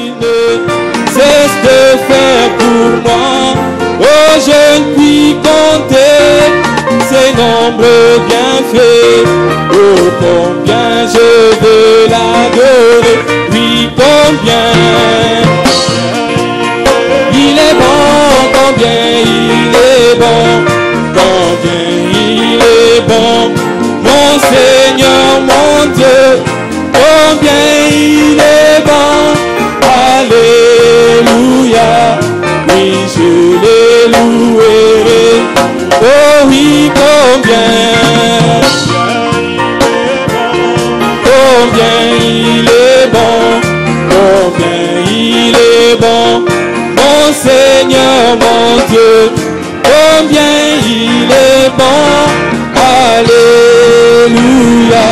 il ne cesse de faire pour moi. Oh, je ne puis compter ses nombreux bienfaits. Oh, combien je veux l'adorer. Oui, combien il est bon, combien il est bon, combien il est bon, mon Seigneur, mon Dieu, combien il est bon. Alléluia, oui, je le louerai. Oh oui, combien il est bon, combien il est bon, mon Seigneur, mon Dieu, combien il est bon. Alléluia,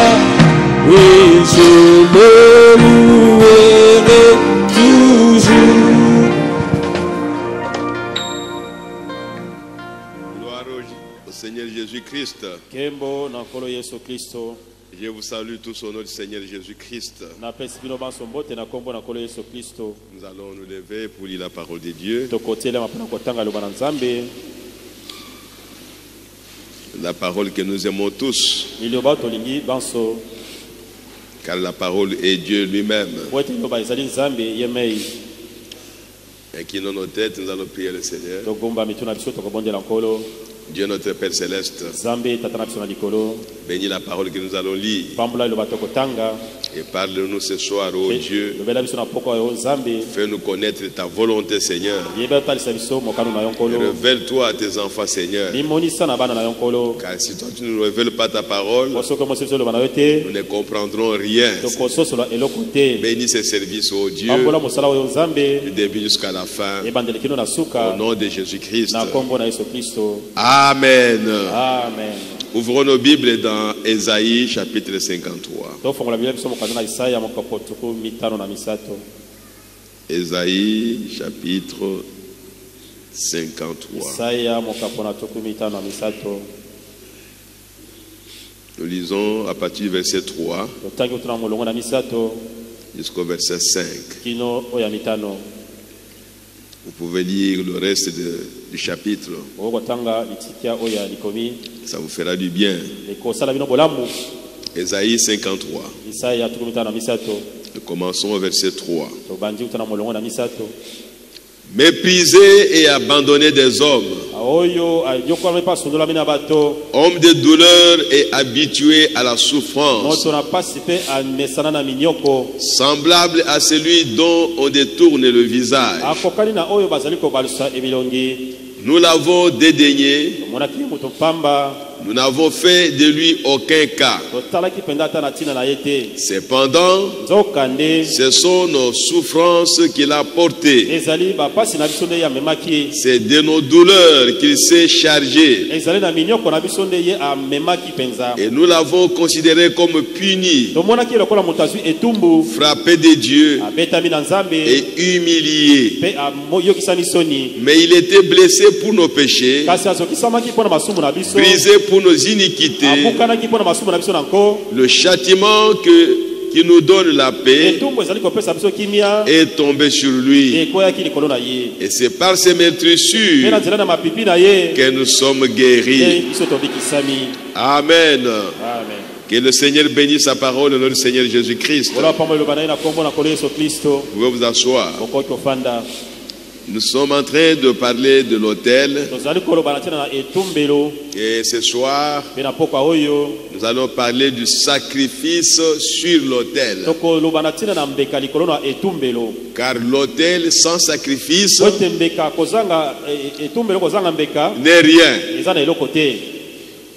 oui, je le louerai toujours. Gloire au Seigneur Jésus-Christ. Kembo na kolo Yesu Kristo. Je vous salue tous au nom du Seigneur Jésus-Christ. Na pesi bino banso mbote na kombo na kolo Yesu Kristo. Nous allons nous lever pour lire la parole de Dieu. Tokotela mapana kotanga loba na Nzambe. La parole que nous aimons tous. Liloba tolingi banso. Car la parole est Dieu lui-même. Wete loba ezali Nzambe yemei. Inclinons nos têtes, nous allons prier le Seigneur. Togomba mituna biso tokobondela nkolo. Dieu notre Père Céleste, Nzambe tatana biso na likolo. bénis la parole que nous allons lire. Pambula loba tokotanga. Et parle-nous ce soir, ô Dieu. Lobela biso na poko yo Nzambe. Fais-nous connaître ta volonté, Seigneur. Yeba talisa biso mokano na yo nkolo. Révèle-toi à tes enfants, Seigneur. Limonisa na bana na yo nkolo. Car si toi tu ne nous révèles pas ta parole, Osoko mo seso loba na yo te. nous ne comprendrons rien. Tokososo la eloko te. Bénis ces services, ô Dieu, Pambula mosala yo Nzambe. du début jusqu'à la fin. Ebandele kino na suka. Au nom de Jésus-Christ. Na kombo na Yesu Kristo. Amen. Amen. Ouvrons nos Bibles dans Ésaïe chapitre 53. Tofongola Biblia biso mokanda na Isaya mokapo tuku mitano na misato. Ésaïe chapitre 53. Isaya mokapo na tuku mitano na misato. Nous lisons à partir du verset 3 Totangi utuna molongo na misato jusqu'au verset 5. kino oya mitano. Vous pouvez lire le reste du chapitre. Okotanga litikia oya likomi. Ça vous fera du bien. Ekosala bino bolamu. Ésaïe 53. Isaya tuku mitano na misato. Nous commençons au verset 3. Tobandi utuna molongo na misato. Méprisé et abandonné des hommes, Oyo ayokwa mepa sundola mina bato. homme de douleur et habitué à la souffrance, Moto na pasi pe amesana na minyoko. semblable à celui dont on détourne le visage. Akokani na oyo bazali ko balusa ebilongi. Nous l'avons dédaigné, Monaki moto pamba. nous n'avons fait de lui aucun cas. Totalaki penda ta na tina na yete. Cependant, Zokande. ce sont nos souffrances qu'il a portées. Ezali ba pasi na biso nde ya memaki. C'est de nos douleurs qu'il s'est chargé. Ezali na minyoko na biso nde ye amemaki penza. Et nous l'avons considéré comme puni, Tomonaki lokola moto azwi etumbu. frappé de Dieu Abetami na Nzambe. et humilié. Pe amoyokisani soni. Mais il était blessé pour nos péchés, Kasi azokisamaki mpona masumu na biso. brisé pour nos iniquités. Abukanaki mpona masumu na biso nanko. Le châtiment qui nous donne la paix Etumbu ezali kopesa biso kimia. est tombé sur lui. Ekoyaki likolo na ye. Et c'est par ses Pe na meurtrissures nzela na mapipi na ye. que nous sommes Te guéris. biso tobikisami. Amen. Amen. Que le Seigneur bénisse sa parole au nom du Seigneur Jésus-Christ. Ola pamba loba na ye na kombo na kolo Yesu Kristo. Vous pouvez vous asseoir. Okoki ofanda. Nous sommes en train de parler de l'autel. Tozali koloba na tina na etumbelo. Et ce soir, Pe na pokwa oyo. nous allons parler du sacrifice sur l'autel. Tokoloba na tina na mbeka likolo na etumbelo. Car l'autel sans sacrifice Ote mbeka kozanga etumbelo kozanga mbeka. n'est rien. Eza na eloko te.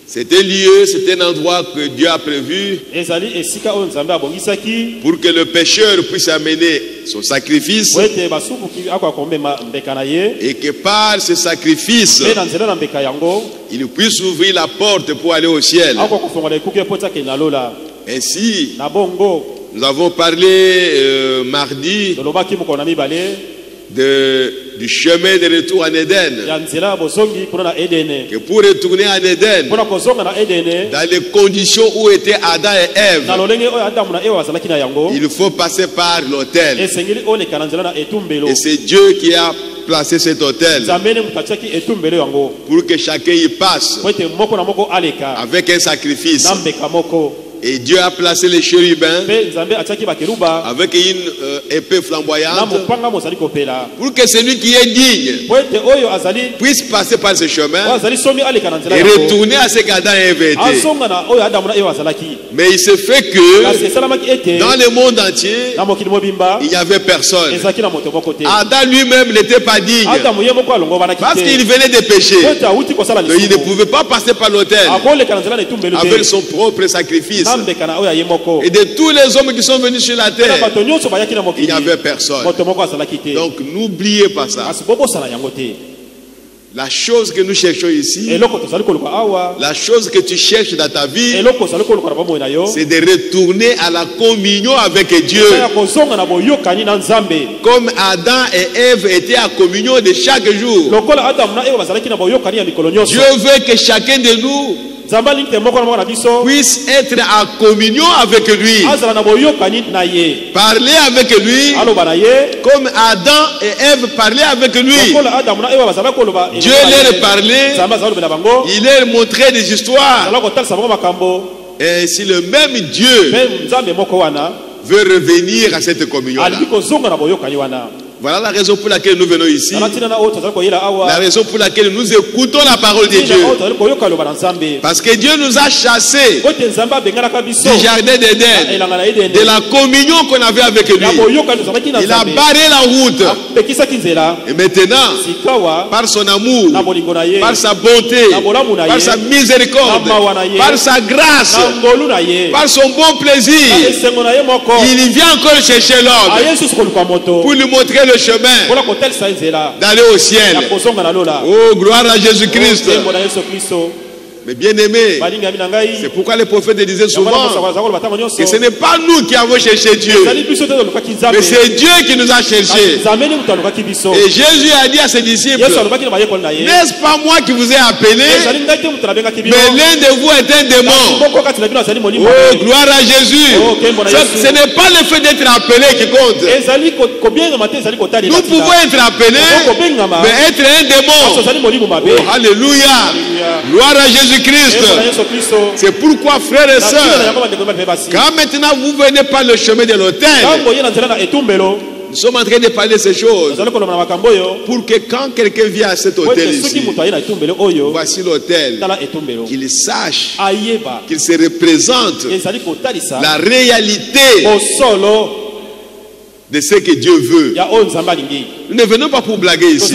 C'est un lieu, c'est un endroit que Dieu a prévu Ezali esika oyo Nzambe abongisaki. pour que le pécheur puisse amener son sacrifice Ote basubuki akwa kombema mbeka na ye. et que par ce sacrifice, Pe na nzela na mbeka yango. il puisse ouvrir la porte pour aller au ciel. Akwa kofongola ekuke pota ke na lola. Ainsi, Na bongo. nous avons parlé mardi Tolobaki mokona mibale. de du chemin de retour en Éden. ya nzela ya bozongi mpona na edene Que pour retourner en Éden, mpona kozonga na edene dans les conditions où étaient Adam et Ève, na lolenge oyo adamu na ewa bazalaki na yango il faut passer par l'autel. esengeli oleka na nzela na etumbelo Et c'est Dieu qui a placé cet autel nzambe nde moto atiaki etumbelo yango pour que chacun y passe po ete moko na moko aleka avec un sacrifice. na mbeka moko. Et Dieu a placé les chérubins Mpe nzambe atiaki bakeruba avec une épée na flamboyante mopanga mozali kopela pour que celui qui est digne po ete oyo azali puisse passer par ce oyo chemin azali songi aleka na nzela et yango retourner à ce qu'Adam et Ève étaient. azonga na oyo adamu na eyo azalaki. Mais il se fait Kasi que esalamaki ete dans le monde entier, na mokili mobimba il n'y avait personne. ezalaki na moto moko te. Adam lui-même n'était pas digne adamu ye moko alongobanaki parce te qu'il venait de pécher. po ete awuti kosala Donc il ne lisumu pouvait pas passer par l'autel akoleka na nzela na etumbelo avec te son propre sacrifice. na mbeka na oyo aye moko. Et de tous les hommes qui sont venus sur la na terre, bato nyonso bayaki na il mokili n'y avait personne. moto moko azalaki te. Donc n'oubliez pas ça. kasi bobosana yango te. La chose que nous cherchons ici, eloko tozali koluka awa la chose que tu cherches dans ta vie, eloko ozali koluka na bomoi na yo c'est de retourner à la communion avec Dieu. ya kozonga na boyokani na nzambe Comme Adam et Ève étaient en communion de chaque jour. lokola adamu na eyo bazalaki na boyokani ya mikolo nyonso. Dieu veut que chacun de nous nzambe alingi te moko na moko na biso puisse être en communion avec lui. azala na boyokani na ye Parler avec lui aloba na ye comme Adam et Ève parlaient avec lui. lokola adamu na eyo bazalaki koloba Dieu leur parlait, nzambe azali kolobela bango il leur montrait des histoires. azala kotalisa bango makambo. Et si le même Dieu mpe nzambe moko wana veut revenir à cette communion-là, alingi kozonga na boyokani wana. voilà la raison pour laquelle nous venons ici. na ntina na oyo tozali koyela La awa raison pour laquelle nous écoutons la parole de ntina Dieu. oyo tozali koyoka loba na nzambe Parce que Dieu nous a chassés po ete nzambe abenganaka biso du jardin na d'Éden, elanga na edene de la communion qu'on avait avec lui. ya boyokani tozalaki na Il a nzambe barré la route. apekisaki nzela Et maintenant, sikawa par son amour, na bolingo na ye par sa bonté, na bolamu na par ye sa miséricorde, na mawa na ye par sa grâce, na ngolu na ye par son bon na plaisir, esengo na ye moko il vient encore chercher l'homme aye susu koluka moto pour lui montrer le chemin mpona kotalisa nzela d'aller au ciel. ya kozonga na lola. Oh, gloire à Jésus-Christ. Nzembo na yesu kristo Mais bien aimé, balingami na ngai c'est pourquoi les prophètes disaient souvent que que ce n'est pas nous qui avons cherché Dieu, mais c'est Dieu qui nous a cherchés. Et Jésus a dit à ses disciples, n'est-ce pas moi qui vous ai appelé, mais l'un de vous est un démon. Oh, gloire à Jésus. Ce n'est pas le fait d'être appelé qui compte. Nous pouvons être appelés, mais être un démon. Oh, alléluia. Gloire à Jésus-Christ. C'est pourquoi, frères et sœurs, quand maintenant vous venez par le chemin de l'autel, nous sommes en train de parler de ces choses pour que quand quelqu'un vient à cet hôtel ici, voici l'hôtel, qu'il sache, qu'il se représente la réalité de ce que Dieu veut. Nous ne venons pas pour blaguer ici.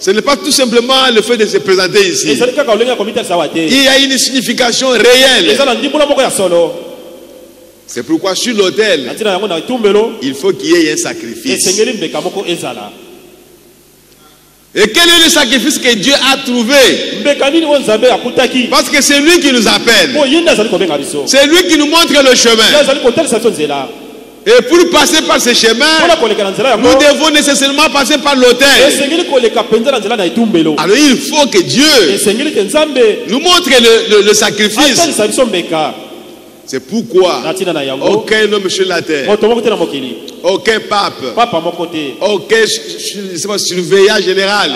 Ce n'est pas tout simplement le fait de se présenter ici. Il y a une signification réelle. C'est pourquoi sur l'autel, il faut qu'il y ait un sacrifice. Et quel est le sacrifice que Dieu a trouvé? Parce que c'est lui qui nous appelle. C'est lui qui nous montre le chemin. Et pour passer par ce chemin, nous devons nécessairement passer par l'autel. Alors il faut que Dieu nous montre le sacrifice. C'est pourquoi aucun homme sur la terre, aucun pape, aucun surveillant général,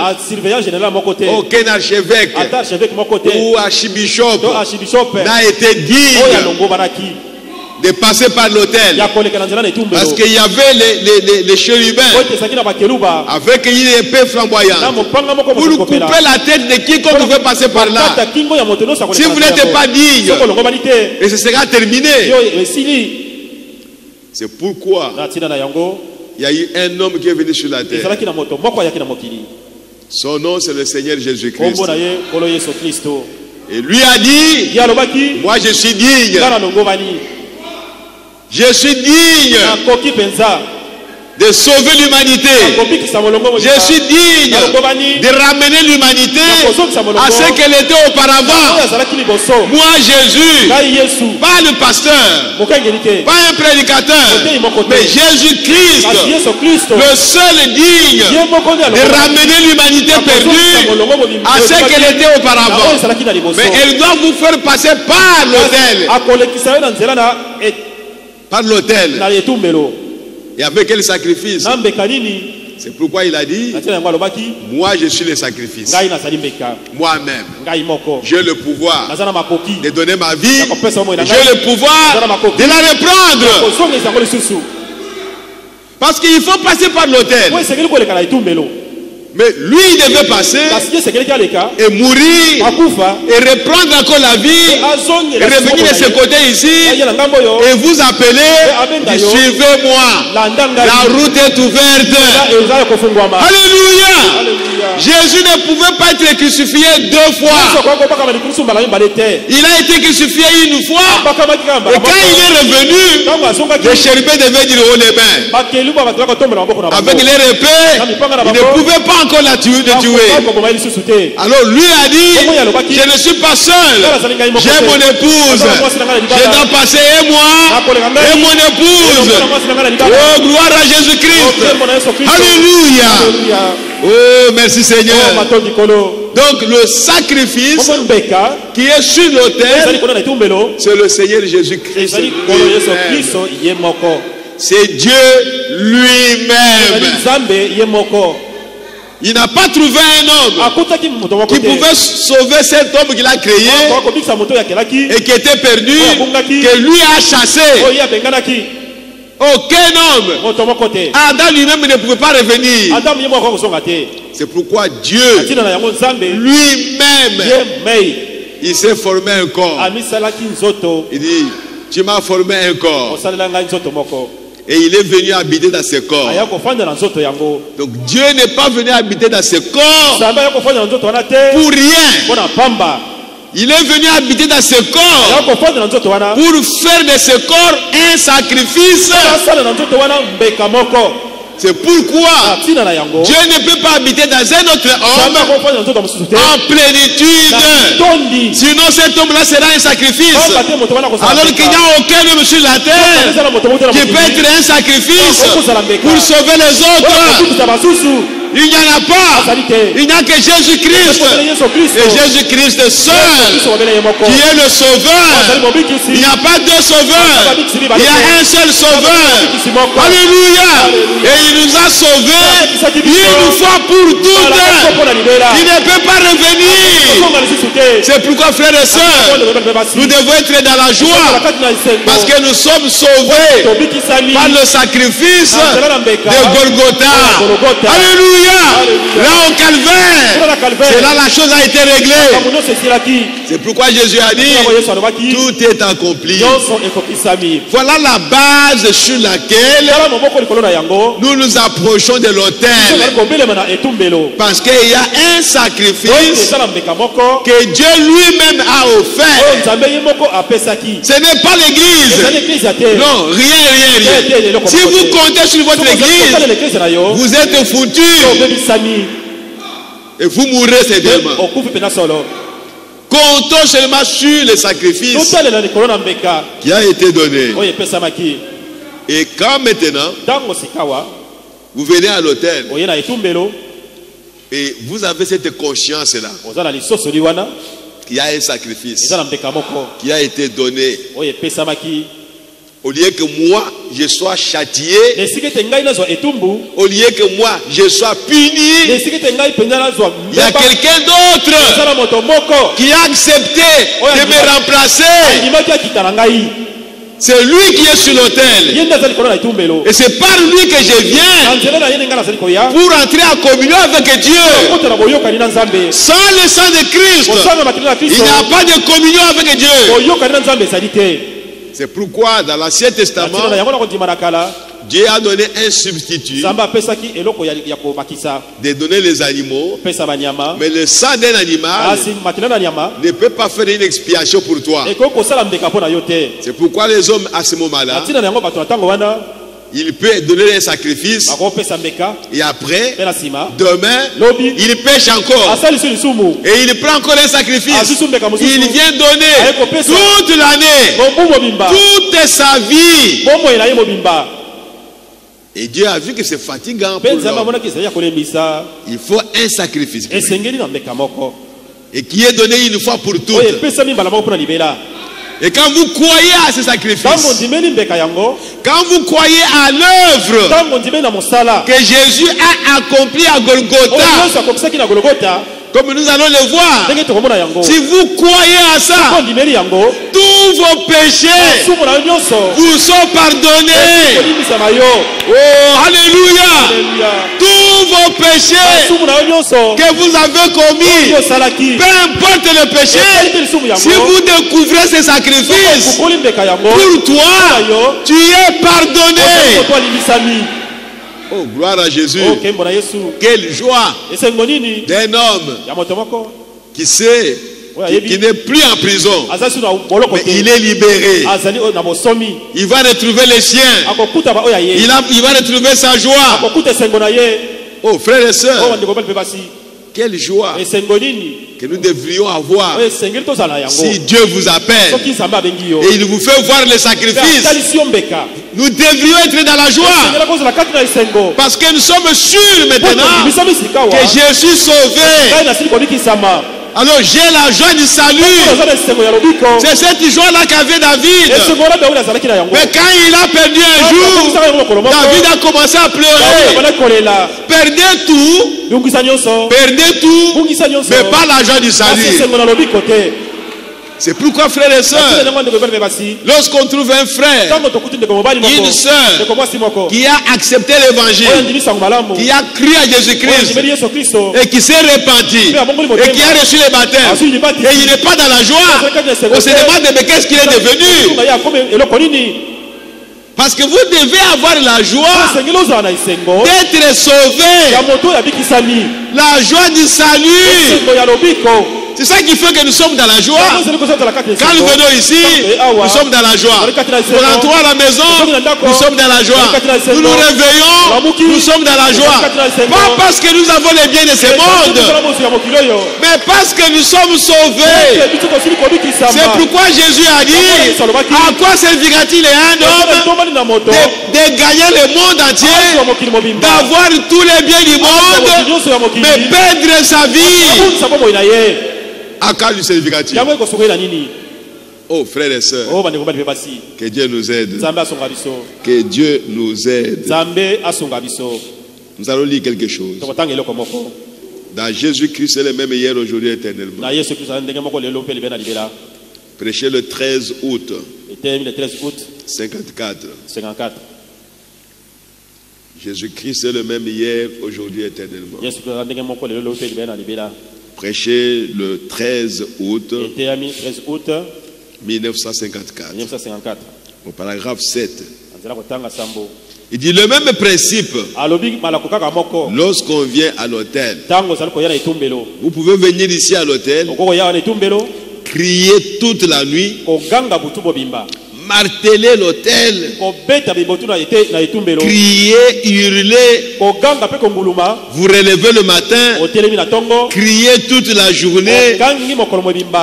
aucun archevêque ou archibishop n'a été digne de passer par l'autel. Parce qu'il y avait les chérubins avec une épée flamboyante pour couper la tête de quiconque veut passer par là. Si vous n'êtes pas digne, et ce sera terminé. C'est pourquoi il y a eu un homme qui est venu sur la terre. Son nom c'est le Seigneur Jésus-Christ. Et lui a dit, moi je suis digne. Je suis digne de sauver l'humanité. Je suis digne de ramener l'humanité à ce qu'elle était auparavant. Moi, Jésus, pas le pasteur, pas un prédicateur, mais Jésus-Christ, le seul digne de ramener l'humanité perdue à ce qu'elle était auparavant. Mais elle doit vous faire passer par l'autel. Par l'autel. Et avec quel sacrifice? C'est pourquoi il a dit, moi je suis le sacrifice. Moi-même, j'ai le pouvoir de donner ma vie. J'ai le pouvoir de la reprendre. Parce qu'il faut passer par l'autel. Mais lui, il devait passer et mourir et reprendre encore la vie et revenir de ce côté ici et vous appeler, suivez-moi, la route est ouverte. Alléluia. Jésus ne pouvait pas être crucifié 2 fois. Il a été crucifié une fois et quand il est revenu, les chérubins devaient dire haut les mains. Avec les épées, il ne pouvait pas encore la tuer. Alors lui a dit, je ne suis pas seul, j'ai mon épouse, je dois passer et moi et mon épouse. Oh, gloire à Jésus-Christ. Alléluia. Oh, merci Seigneur. Donc le sacrifice qui est sur l'autel, c'est le Seigneur Jésus-Christ. C'est Dieu lui-même. Il n'a pas trouvé un homme qui pouvait sauver cet homme qu'il a créé et qui était perdu, que lui a chassé. Aucun homme. Adam lui-même ne pouvait pas revenir. C'est pourquoi Dieu lui-même, il s'est formé un corps. Il dit, tu m'as formé un corps. Et il est venu habiter dans ce corps. Donc Dieu n'est pas venu habiter dans ce corps pour rien. Il est venu habiter dans ce corps pour faire de ce corps un sacrifice. C'est pourquoi Dieu ne peut pas habiter dans un autre homme en plénitude. Sinon cet homme-là sera un sacrifice. Alors qu'il n'y a aucun homme sur la terre qui peut être un sacrifice pour sauver les autres. Il n'y en a pas. Il n'y a que Jésus-Christ. Et Jésus-Christ seul qui est le sauveur. Il n'y a pas deux sauveurs. Il y a un seul sauveur. Alléluia. Et il nous a sauvés une fois pour toutes. Il ne peut pas revenir. C'est pourquoi, frères et sœurs, nous devons être dans la joie. Parce que nous sommes sauvés par le sacrifice de Golgotha. Alléluia. Là au calvaire, c'est là la chose a été réglée. C'est pourquoi Jésus a dit, tout est accompli. Voilà la base sur laquelle nous nous approchons de l'autel. Parce qu'il y a un sacrifice que Dieu lui-même a offert. Ce n'est pas l'église. Non, rien. Si vous comptez sur votre église, vous êtes foutus. Et vous mourrez sévèrement. Comptons seulement sur le sacrifice qui a été donné. Et quand maintenant vous venez à l'autel et vous avez cette conscience-là qu'il y a un sacrifice qui a été donné. Au lieu que moi je sois châtié, au lieu que moi je sois puni, il y a quelqu'un d'autre qui a accepté de me remplacer. C'est lui qui est sur l'autel. Et c'est par lui que je viens pour entrer en communion avec Dieu. Sans le sang de Christ, il n'y a pas de communion avec Dieu. C'est pourquoi dans l'Ancien Testament, Dieu a donné un substitut de donner les animaux. Mais le sang d'un animal ne peut pas faire une expiation pour toi. C'est pourquoi les hommes à ce moment-là, il peut donner un sacrifice. Et après, demain, il pêche encore. Et il prend encore un sacrifice. Il vient donner toute l'année. Toute sa vie. Et Dieu a vu que c'est fatigant pour l'homme. Il faut un sacrifice. Et qui est donné une fois pour toutes. Et quand vous croyez à ce sacrifice, quand vous croyez à l'œuvre que Jésus a accomplie à Golgotha, comme nous allons le voir, si vous croyez à ça, tous vos péchés vous sont pardonnés. Oh, alléluia. Tous vos péchés que vous avez commis, peu importe le péché, si vous découvrez ce sacrifice, pour toi, tu es pardonné. Oh, gloire à Jésus. Quelle joie d'un homme qui sait, qui n'est plus en prison, mais il est libéré. Il va retrouver les siens. Il va retrouver sa joie. Oh, frères et sœurs, quelle joie que nous devrions avoir si Dieu vous appelle et il vous fait voir les sacrifices. Nous devrions être dans la joie parce que nous sommes sûrs maintenant que je suis sauvé. Alors j'ai la joie du salut. C'est cette joie-là qu'avait David. Mais quand il a perdu un jour, David a commencé à pleurer. Perdez tout, mais pas la joie du salut. C'est pourquoi, frères et sœurs, lorsqu'on trouve un frère, une sœur qui a accepté l'évangile, qui a cru à Jésus-Christ et qui s'est repenti et qui a reçu le baptême et il n'est pas dans la joie, on se demande mais qu'est-ce qu'il est devenu? Parce que vous devez avoir la joie d'être sauvé, la joie du salut. C'est ça qui fait que nous sommes dans la joie. Quand nous venons ici, nous sommes dans la joie. Nous rentrons à la maison, nous sommes dans la joie. Nous nous réveillons, nous sommes dans la joie. Pas parce que nous avons les biens de ce monde, mais parce que nous sommes sauvés. C'est pourquoi Jésus a dit, à quoi servira-t-il un homme de gagner le monde entier, d'avoir tous les biens du monde, mais perdre sa vie? À quoi lui servira-t-il? Oh, frères et sœurs, que Dieu nous aide. Que Dieu nous aide. Nous allons lire quelque chose. Dans Jésus-Christ, c'est le même hier, aujourd'hui, éternellement. Prêché le 13 août 54. Jésus-Christ est le même hier, aujourd'hui, éternellement. Prêché le 13 août 1954. Au paragraphe 7. Il dit le même principe. Lorsqu'on vient à l'hôtel, vous pouvez venir ici à l'hôtel, crier toute la nuit, marteler l'hôtel, crier, hurler, vous relevez le matin, crier toute la journée,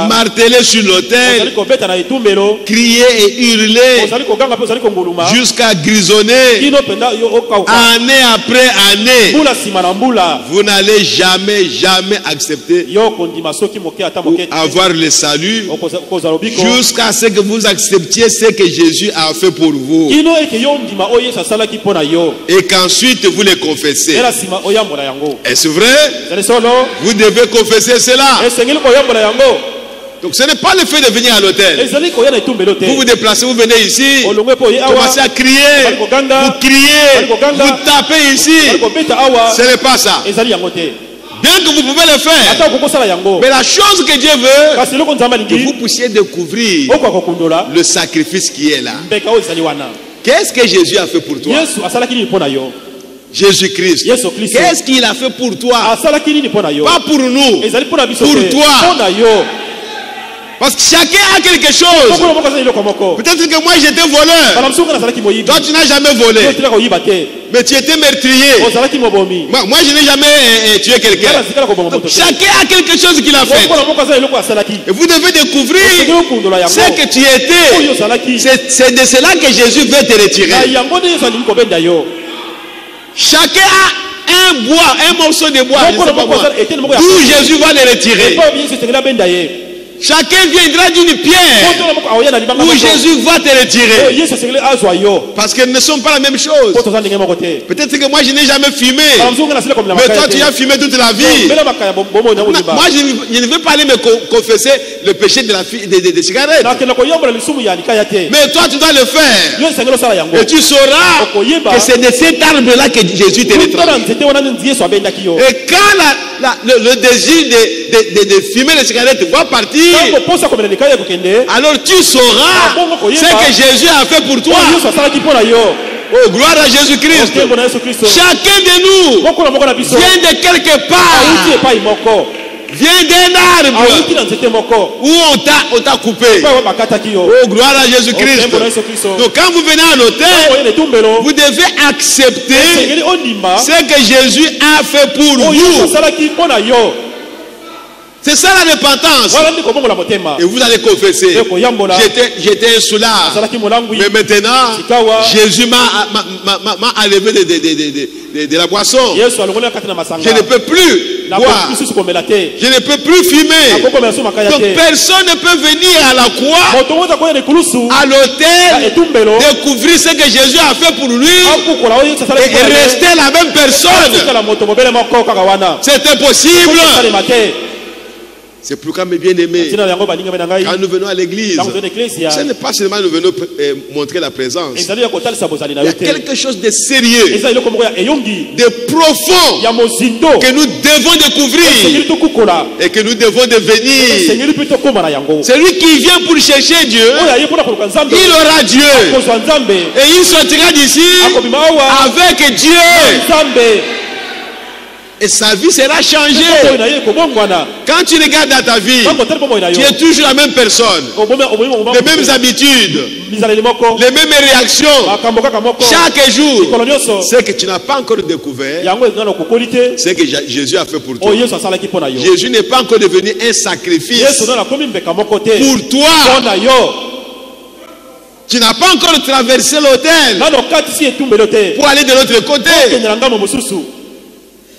marteler sur l'hôtel, crier et hurler jusqu'à grisonner année après année. Vous n'allez jamais accepter ou avoir le salut jusqu'à ce que vous acceptiez ce que Jésus a fait pour vous et qu'ensuite vous le confessez. Est-ce vrai? Vous devez confesser cela. Donc ce n'est pas le fait de venir à l'hôtel. Vous vous déplacez, vous venez ici, commencez à crier, vous criez, vous tapez ici. Ce n'est pas ça. Bien que vous pouvez le faire, mais la chose que Dieu veut, que vous puissiez découvrir le sacrifice qui est là. Qu'est-ce que Jésus a fait pour toi? Jésus-Christ. Qu'est-ce qu'il a fait pour toi? Pas pour nous, pour toi. Parce que chacun a quelque chose. Peut-être que moi j'étais voleur. Toi tu n'as jamais volé. Mais tu étais meurtrier. Moi je n'ai jamais tué quelqu'un. Chacun a quelque chose qu'il a fait. Et vous devez découvrir ce que tu étais. C'est de cela que Jésus veut te retirer. Chacun a un bois, un morceau de bois. D'où Jésus va le retirer. Chacun viendra d'une pierre où Jésus va te retirer. Parce qu'elles ne sont pas la même chose. Peut-être que moi je n'ai jamais fumé. Mais toi tu as fumé toute la vie. Moi je ne veux pas aller me confesser le péché des cigarettes. Mais toi tu dois le faire. Et tu sauras que c'est de cet arbre-là que Jésus te retira. Et quand le désir de fumer les cigarettes va partir, alors tu sauras ce que Jésus a fait pour toi. Oh, gloire à Jésus-Christ. Chacun de nous vient de quelque part. Vient d'un arbre où on t'a coupé. Oh, gloire à Jésus-Christ. Donc quand vous venez à l'autel, vous devez accepter ce que Jésus a fait pour vous. C'est ça la repentance. Et vous allez confesser. J'étais un soulard. Mais maintenant, Jésus m'a enlevé de la boisson. Je ne peux plus boire. Je ne peux plus fumer. Donc personne ne peut venir à la croix, à l'autel, découvrir ce que Jésus a fait pour lui et rester la même personne. C'est impossible. C'est pourquoi, mes bien-aimés, quand nous venons à l'église, ce n'est pas seulement nous venons montrer la présence. Il y a quelque chose de sérieux, de profond, que nous devons découvrir et que nous devons devenir. Celui qui vient pour chercher Dieu, il aura Dieu. Et il sortira d'ici avec Dieu. Et sa vie sera changée. Quand tu regardes dans ta vie, tu es toujours la même personne. Les mêmes habitudes, les mêmes réactions. Chaque jour, c'est que tu n'as pas encore découvert ce que Jésus a fait pour toi. Jésus n'est pas encore devenu un sacrifice pour toi. Tu n'as pas encore traversé l'autel pour aller de l'autre côté.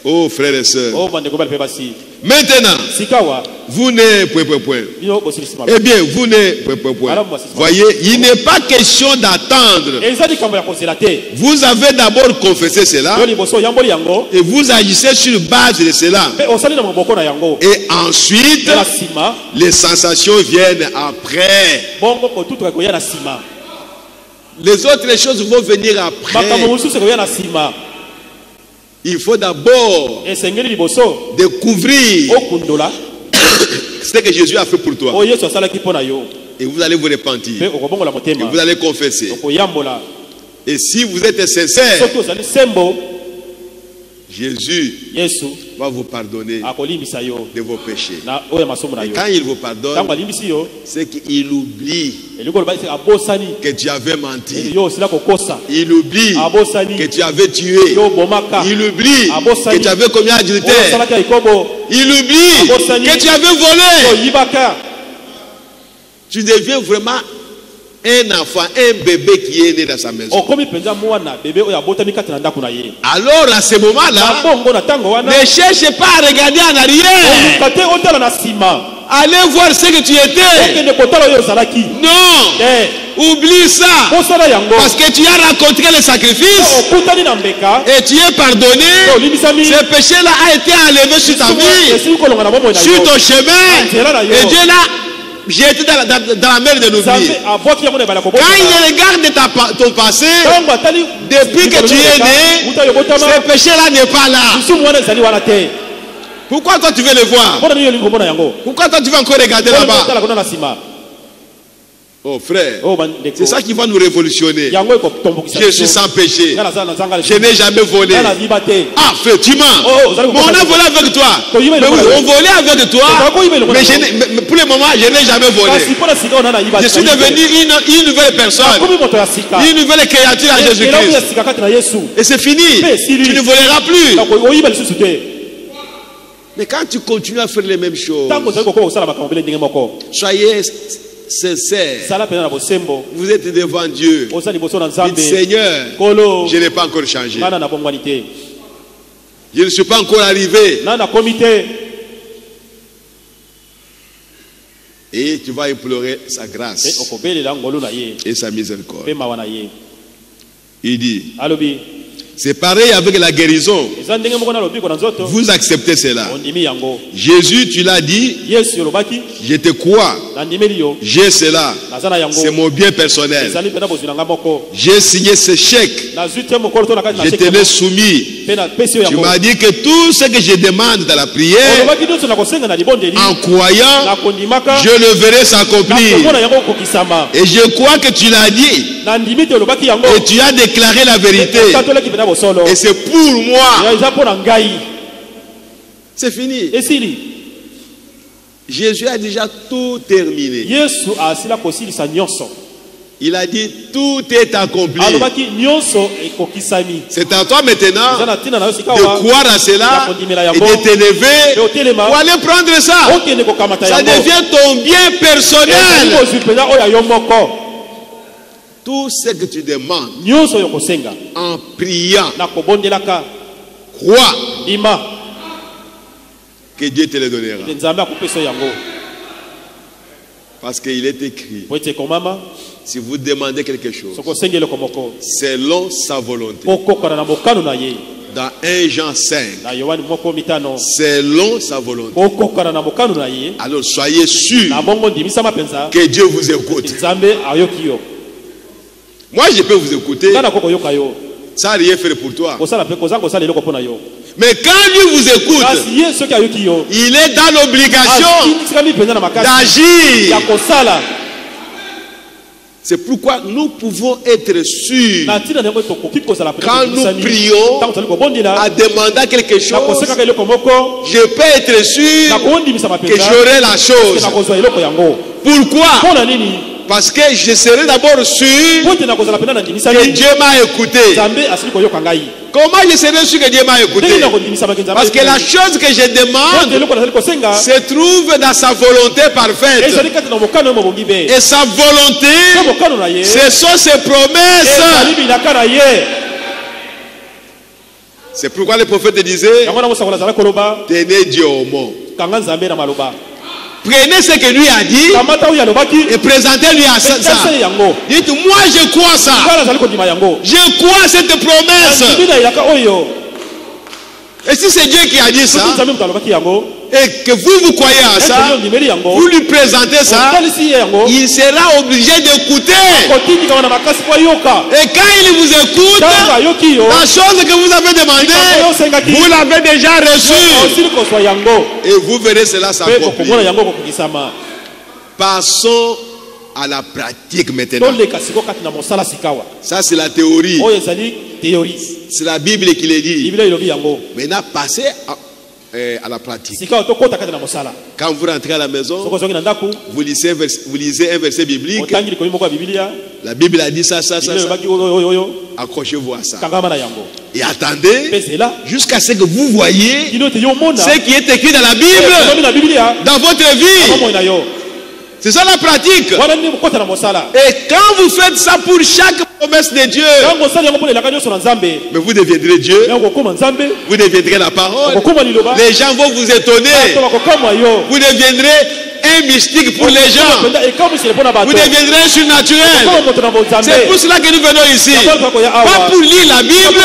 Oh frères et sœurs. Maintenant, vous n'êtes point. Eh bien, vous n'êtes point. Voyez, il n'est pas question d'attendre. Vous avez d'abord confessé cela et vous agissez sur base de cela. Et ensuite, les sensations viennent après. Les autres choses vont venir après. Il faut d'abord découvrir ce que Jésus a fait pour toi. Et vous allez vous repentir. Et vous allez confesser. Et si vous êtes sincère, Jésus va vous pardonner de vos péchés. Et quand il vous pardonne, c'est qu'il oublie que tu avais menti. Il oublie que tu avais tué. Il oublie que tu avais commis adultère. Il oublie que tu avais volé. Tu deviens vraiment un enfant, un bébé qui est né dans sa maison. Alors à ce moment-là, ne cherchez pas à regarder en arrière. Allez voir ce que tu étais. Non, oublie ça. Parce que tu as rencontré le sacrifice et tu es pardonné. Ce péché-là a été enlevé sur ta vie, sur ton chemin. Et Dieu l'a jeté dans la mer de l'oubli. Quand il regarde ton passé, depuis que tu es né, ce péché-là n'est pas là. Pourquoi toi tu veux le voir? Pourquoi toi tu veux encore regarder là-bas? Oh frère, c'est ça qui va nous révolutionner. Je suis sans péché. Je n'ai jamais volé. Ah frère, tu mens. Mais on a volé avec toi. Mais oui, on volait avec toi. Mais pour le moment, je n'ai jamais volé. Je suis devenu une nouvelle personne. Une nouvelle créature à Jésus-Christ. Et c'est fini. Tu ne voleras plus. Mais quand tu continues à faire les mêmes choses, soyez sincère. Vous êtes devant Dieu. Dites, Seigneur, je n'ai pas encore changé. Je ne suis pas encore arrivé. Et tu vas implorer sa grâce et sa miséricorde. Il dit, c'est pareil avec la guérison. Vous acceptez cela. Jésus, tu l'as dit, je te crois. J'ai cela. C'est mon bien personnel. J'ai signé ce chèque. Je te l'ai soumis. Tu m'as dit que tout ce que je demande dans la prière, en croyant, je le verrai s'accomplir. Et je crois que tu l'as dit. Et tu as déclaré la vérité. Et c'est pour moi. C'est fini. Jésus a déjà tout terminé. Il a dit tout est accompli. C'est à toi maintenant de croire à cela et de t'élever pour aller prendre ça. Ça devient ton bien personnel. Tout ce que tu demandes en priant, crois que Dieu te le donnera. Parce qu'il est écrit, si vous demandez quelque chose selon sa volonté, dans 1 Jean 5, selon sa volonté, alors soyez sûrs que Dieu vous écoute. Moi je peux vous écouter, ça n'a rien fait pour toi. Mais quand lui vous écoute, il est dans l'obligation d'agir. C'est pourquoi nous pouvons être sûrs, quand nous prions, à demander quelque chose, je peux être sûr que j'aurai la chose. Pourquoi? Parce que je serai d'abord sûr que Dieu m'a écouté. Comment je serai sûr que Dieu m'a écouté? Parce que la chose que je demande se trouve dans sa volonté parfaite. Et sa volonté, ce sont ses promesses. C'est pourquoi le prophète disait, tenez Dieu au mot. Prenez ce que lui a dit et présentez-lui à ça. Dites, moi je crois ça. Je crois cette promesse. Et si c'est Dieu qui a dit ça, et que vous croyez à ça, vous lui présentez ça, il sera obligé d'écouter. Et quand il vous écoute, la chose que vous avez demandée, vous l'avez déjà reçue. Et vous verrez cela s'accomplir. Passons à la pratique maintenant. Ça c'est la théorie. C'est la Bible qui le dit. Maintenant passez à la pratique. Quand vous rentrez à la maison, vous lisez un verset biblique. La Bible a dit ça. Accrochez-vous à ça. Et attendez jusqu'à ce que vous voyez ce qui est écrit dans la Bible dans votre vie. C'est ça la pratique. Et quand vous faites ça pour chaque promesse de Dieu, mais vous deviendrez Dieu. Vous deviendrez la parole. Les gens vont vous étonner. Vous deviendrez un mystique pour les gens. Vous deviendrez un surnaturel. C'est pour cela que nous venons ici. Pas pour lire la Bible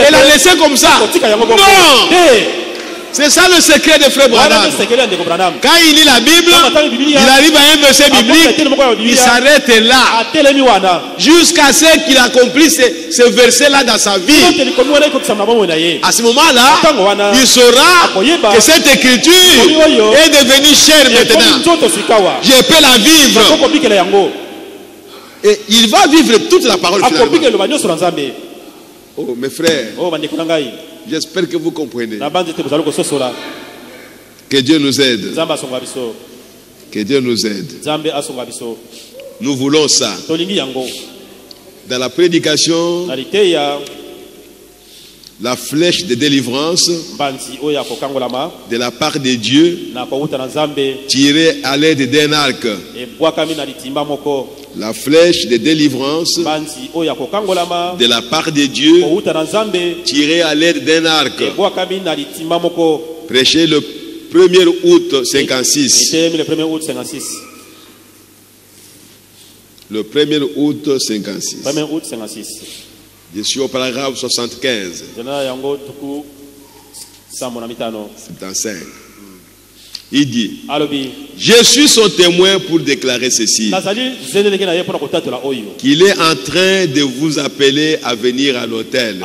et la laisser comme ça. Non. C'est ça le secret de Frère Branham. Quand il lit la Bible, il arrive à un verset biblique, il s'arrête là jusqu'à ce qu'il accomplisse ce verset-là dans sa vie. À ce moment-là, il saura que cette écriture est devenue chère maintenant. Je peux la vivre. Et il va vivre toute la parole finalement. Oh mes frères, j'espère que vous comprenez. Que Dieu nous aide. Que Dieu nous aide. Nous voulons ça. Dans la prédication, la flèche de délivrance de la part de Dieu, tirée à l'aide d'un arc. La flèche de délivrance de la part de Dieu, tirée à l'aide d'un arc. Prêché le 1er août 56. Le 1er août 56. Je suis au paragraphe 75. 75. Il dit, je suis son témoin pour déclarer ceci, qu'il est en train de vous appeler à venir à l'autel,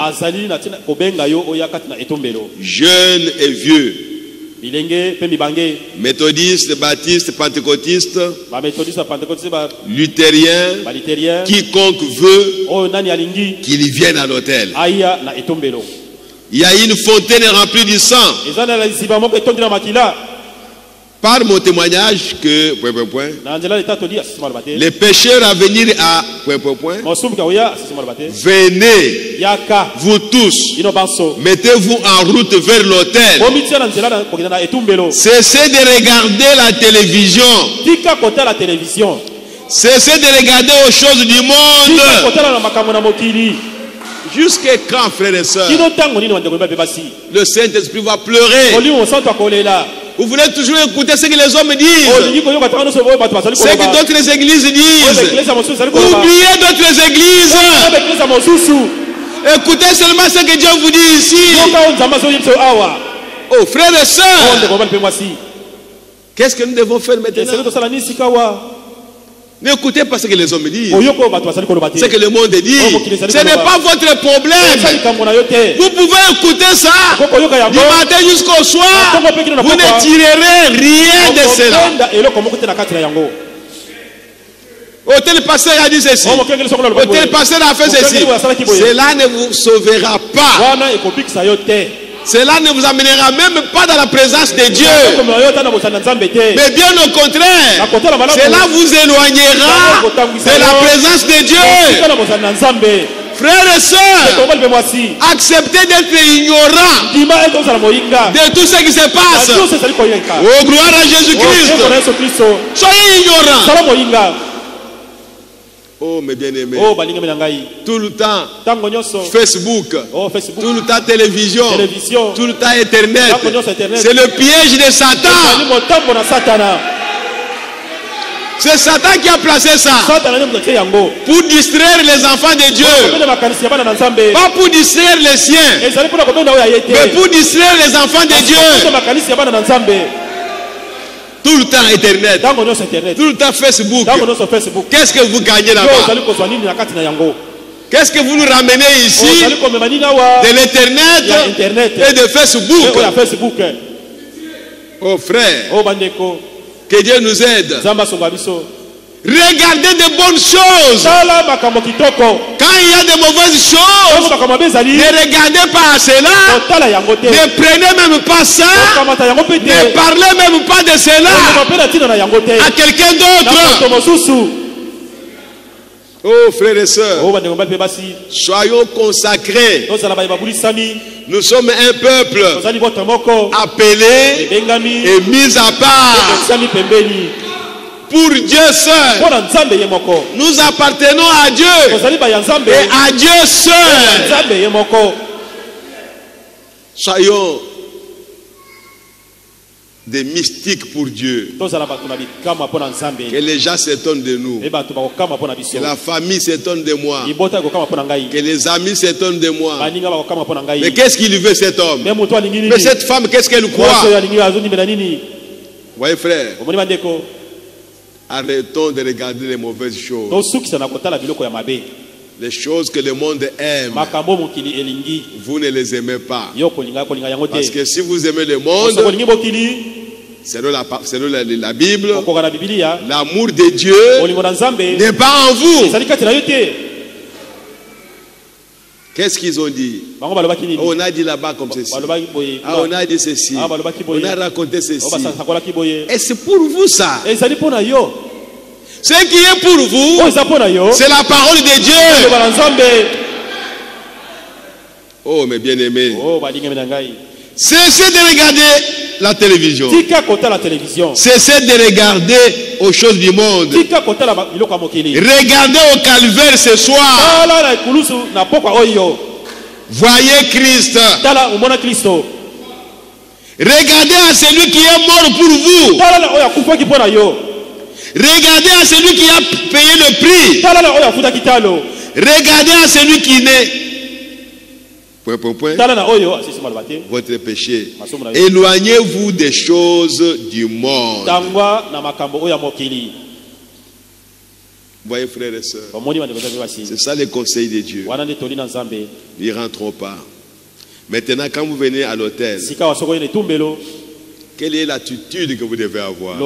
jeunes et vieux, méthodistes, baptistes, pentecôtistes, luthériens, quiconque veut qu'il vienne à l'autel. Il y a une fontaine remplie du sang. Par mon témoignage que les pécheurs à venir à venez, vous tous, mettez-vous en route vers l'autel. Cessez de regarder la télévision. Cessez de regarder aux choses du monde. Jusqu'à quand, frères et sœurs, le Saint-Esprit va pleurer? Vous voulez toujours écouter ce que les hommes disent, ce que d'autres églises disent. Oubliez d'autres églises. Écoutez seulement ce que Dieu vous dit ici. Oh frères et sœurs, qu'est-ce que nous devons faire maintenant? N'écoutez pas ce que les hommes disent, ce que le monde dit. Ce n'est pas votre problème. Vous pouvez écouter ça du matin jusqu'au soir. Vous ne tirerez rien de cela. Oh, tel pasteur a dit ceci. Oh, tel pasteur a fait ceci. Cela ne vous sauvera pas. Cela ne vous amènera même pas dans la présence de Dieu. Mais bien au contraire, cela vous éloignera de la présence de Dieu. Frères et sœurs, acceptez d'être ignorants de tout ce qui se passe. Oh, gloire à Jésus-Christ. Soyez ignorants. Oh mes bien-aimés, tout le temps Facebook, tout le temps télévision, tout le temps Internet, c'est le piège de Satan. C'est Satan qui a placé ça pour distraire les enfants de Dieu, pas pour distraire les siens, mais pour distraire les enfants de Dieu. Tout le temps Internet, tout le temps Facebook. Qu'est-ce que vous gagnez là-bas? Qu'est-ce que vous nous ramenez ici de l'Internet et de Facebook? Oh frère, que Dieu nous aide. Regardez de bonnes choses. Quand il y a de mauvaises choses, ne regardez pas à cela. Ne prenez même pas ça. Ne parlez même pas de cela à quelqu'un d'autre. Oh frères et sœurs, soyons consacrés. Nous sommes un peuple appelé et mis à part pour Dieu seul. Nous appartenons à Dieu et à Dieu seul. Soyons des mystiques pour Dieu. Que les gens s'étonnent de nous. Que la famille s'étonne de moi. Que les amis s'étonnent de moi. Mais qu'est-ce qu'il veut cet homme? Mais cette femme, qu'est-ce qu'elle croit? Voyez frère, arrêtons de regarder les mauvaises choses. Les choses que le monde aime, vous ne les aimez pas. Parce que si vous aimez le monde, selon la Bible, l'amour de Dieu n'est pas en vous. Qu'est-ce qu'ils ont dit? On a dit là-bas comme ceci. On a dit ceci. On a raconté ceci. Et c'est pour vous ça. Ce qui est pour vous, c'est la parole de Dieu. Oh, mes bien-aimés. Cessez de regarder la télévision. Cessez de regarder aux choses du monde. Regardez au calvaire ce soir. Voyez Christ. Regardez à celui qui est mort pour vous. Regardez à celui qui a payé le prix. Regardez à celui qui n'est. Votre péché. Éloignez-vous des choses du monde. Voyez, frères et sœurs, c'est ça le conseil de Dieu. N'y rentrons pas. Maintenant, quand vous venez à l'hôtel, quelle est l'attitude que vous devez avoir?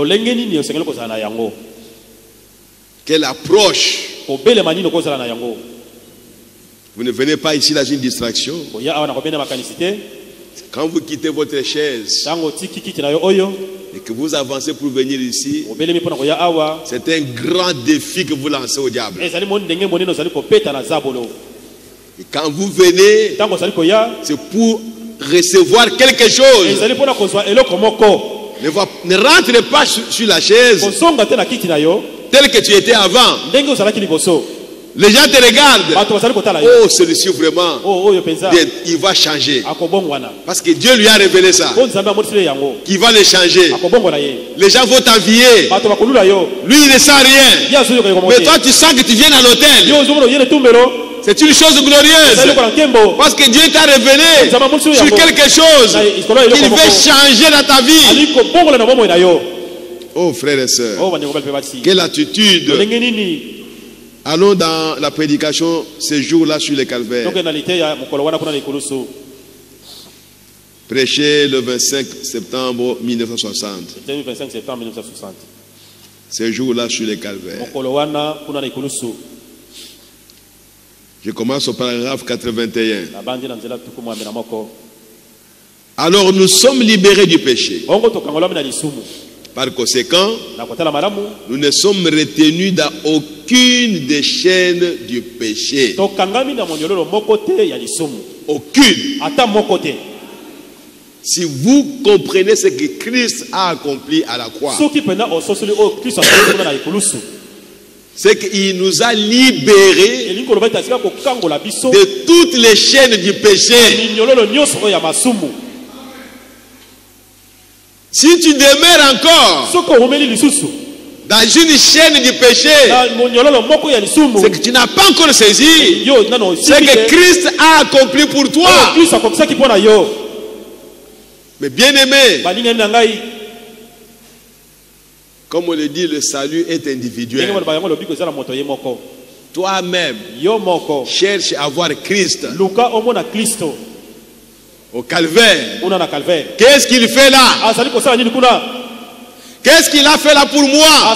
Quelle approche? Vous ne venez pas ici dans une distraction. Quand vous quittez votre chaise et que vous avancez pour venir ici, c'est un grand défi que vous lancez au diable. Et quand vous venez, c'est pour recevoir quelque chose. Ne rentrez pas sur la chaise telle que tu étais avant. Les gens te regardent. Oh, celui-ci vraiment, il va changer. Parce que Dieu lui a révélé ça. Qu'il va le changer. Les gens vont t'envier. Lui, il ne sent rien. Mais toi, tu sens que tu viens à l'hôtel. C'est une chose glorieuse. Parce que Dieu t'a révélé sur quelque chose qu'il veut changer dans ta vie. Oh, frères et sœurs, quelle attitude! Allons dans la prédication ce jour-là sur le calvaire. Prêché le 25 septembre 1960. Ce jour-là sur le calvaire. Je commence au paragraphe 81. Alors nous sommes libérés du péché. Par conséquent, nous ne sommes retenus dans aucune des chaînes du péché. Aucune. Si vous comprenez ce que Christ a accompli à la croix, c'est qu'il nous a libérés de toutes les chaînes du péché. Si tu demeures encore dans une chaîne du péché, c'est que tu n'as pas encore saisi ce que Christ a accompli pour toi. Mais bien aimé, comme on le dit, le salut est individuel. Toi-même, cherche à voir Christ au calvaire. Qu'est-ce qu'il fait là? Qu'est-ce qu'il a fait là pour moi?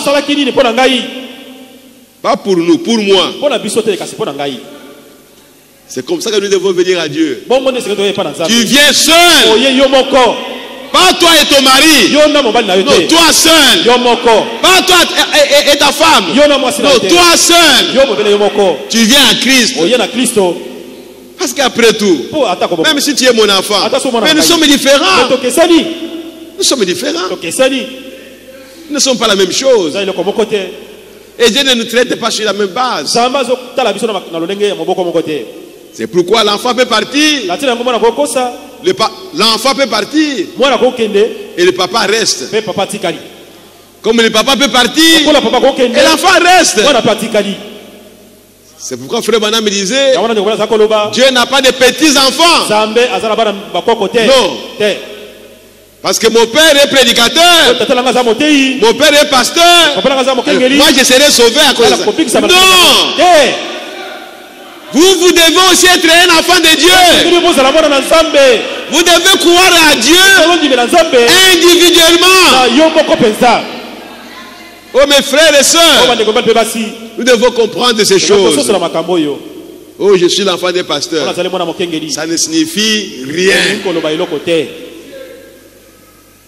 Pas pour nous, pour moi. C'est comme ça que nous devons venir à Dieu. Tu viens seul. Pas toi et ton mari. Non, toi seul. Pas toi et ta femme. Non, toi seul. Tu viens à Christ. Parce qu'après tout, même si tu es mon enfant, mais nous sommes différents. Nous sommes différents. Nous ne sommes pas la même chose. Et Dieu ne nous traite pas sur la même base. C'est pourquoi l'enfant peut partir. L'enfant peut partir. Et le papa reste. Comme le papa peut partir. Et l'enfant reste. C'est pourquoi frère Bana me disait, Dieu n'a pas de petits enfants. Non. Parce que mon père est prédicateur. Mon père est pasteur. Moi je serai sauvé à cause de ça. Non. Vous devez aussi être un enfant de Dieu. Vous devez croire à Dieu individuellement. Oh mes frères et sœurs, nous devons comprendre ces choses. Oh, je suis l'enfant des pasteurs. Ça ne signifie rien.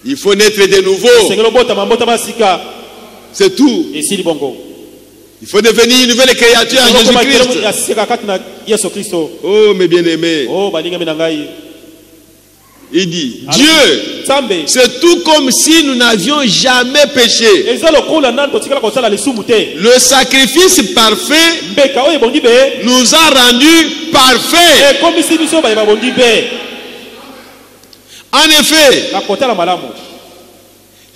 Il faut naître de nouveau. C'est tout. Il faut devenir une nouvelle créature en Jésus-Christ. Oh mes bien-aimés. Il dit, Dieu, c'est tout comme si nous n'avions jamais péché. Le sacrifice parfait nous a rendus parfaits. En effet,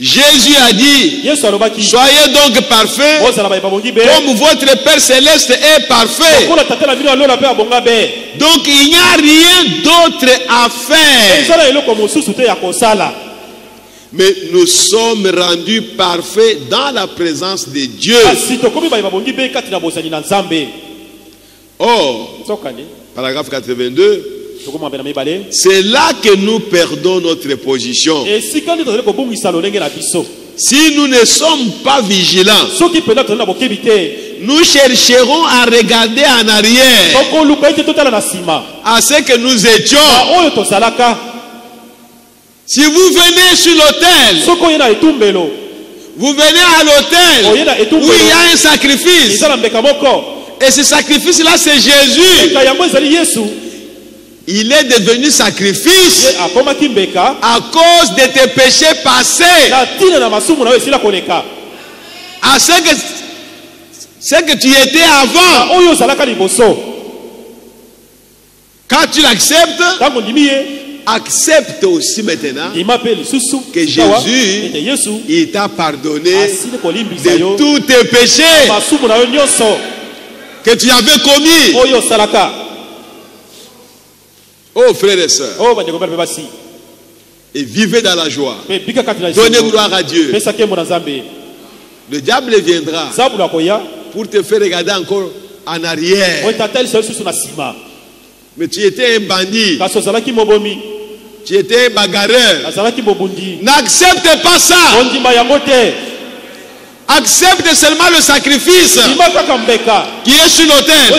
Jésus a dit, soyez donc parfaits comme votre Père Céleste est parfait. Donc il n'y a rien d'autre à faire. Mais nous sommes rendus parfaits dans la présence de Dieu. Or, paragraphe 82, c'est là que nous perdons notre position. Si nous ne sommes pas vigilants, nous chercherons à regarder en arrière à ce que nous étions. Si vous venez sur l'autel, vous venez à l'autel où il y a un sacrifice, et ce sacrifice-là c'est Jésus. Il est devenu sacrifice à cause de tes péchés passés. À ce que tu étais avant. Quand tu l'acceptes, accepte aussi maintenant que Jésus, il t'a pardonné de tous tes péchés que tu avais commis. Oh frères et sœurs, et vivez dans la joie. Donnez gloire à Dieu. Le diable viendra pour te faire regarder encore en arrière. Mais tu étais un bandit, tu étais un bagarreur. N'accepte pas ça. Accepte seulement le sacrifice qui est sur l'autel.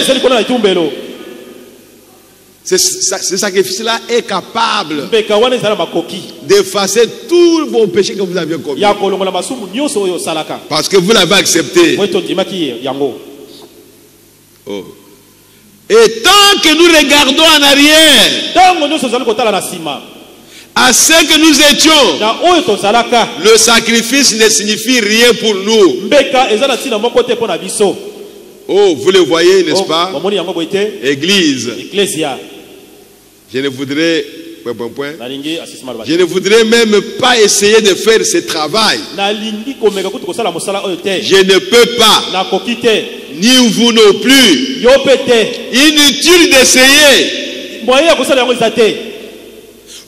Ce sacrifice-là est capable d'effacer tous vos péchés que vous aviez commis. Parce que vous l'avez accepté. Oh. Et tant que nous regardons en arrière à ce que nous étions, le sacrifice ne signifie rien pour nous. Oh, vous le voyez, n'est-ce pas? Église. Je ne voudrais même pas essayer de faire ce travail. Je ne peux pas. Ni vous non plus. Inutile d'essayer.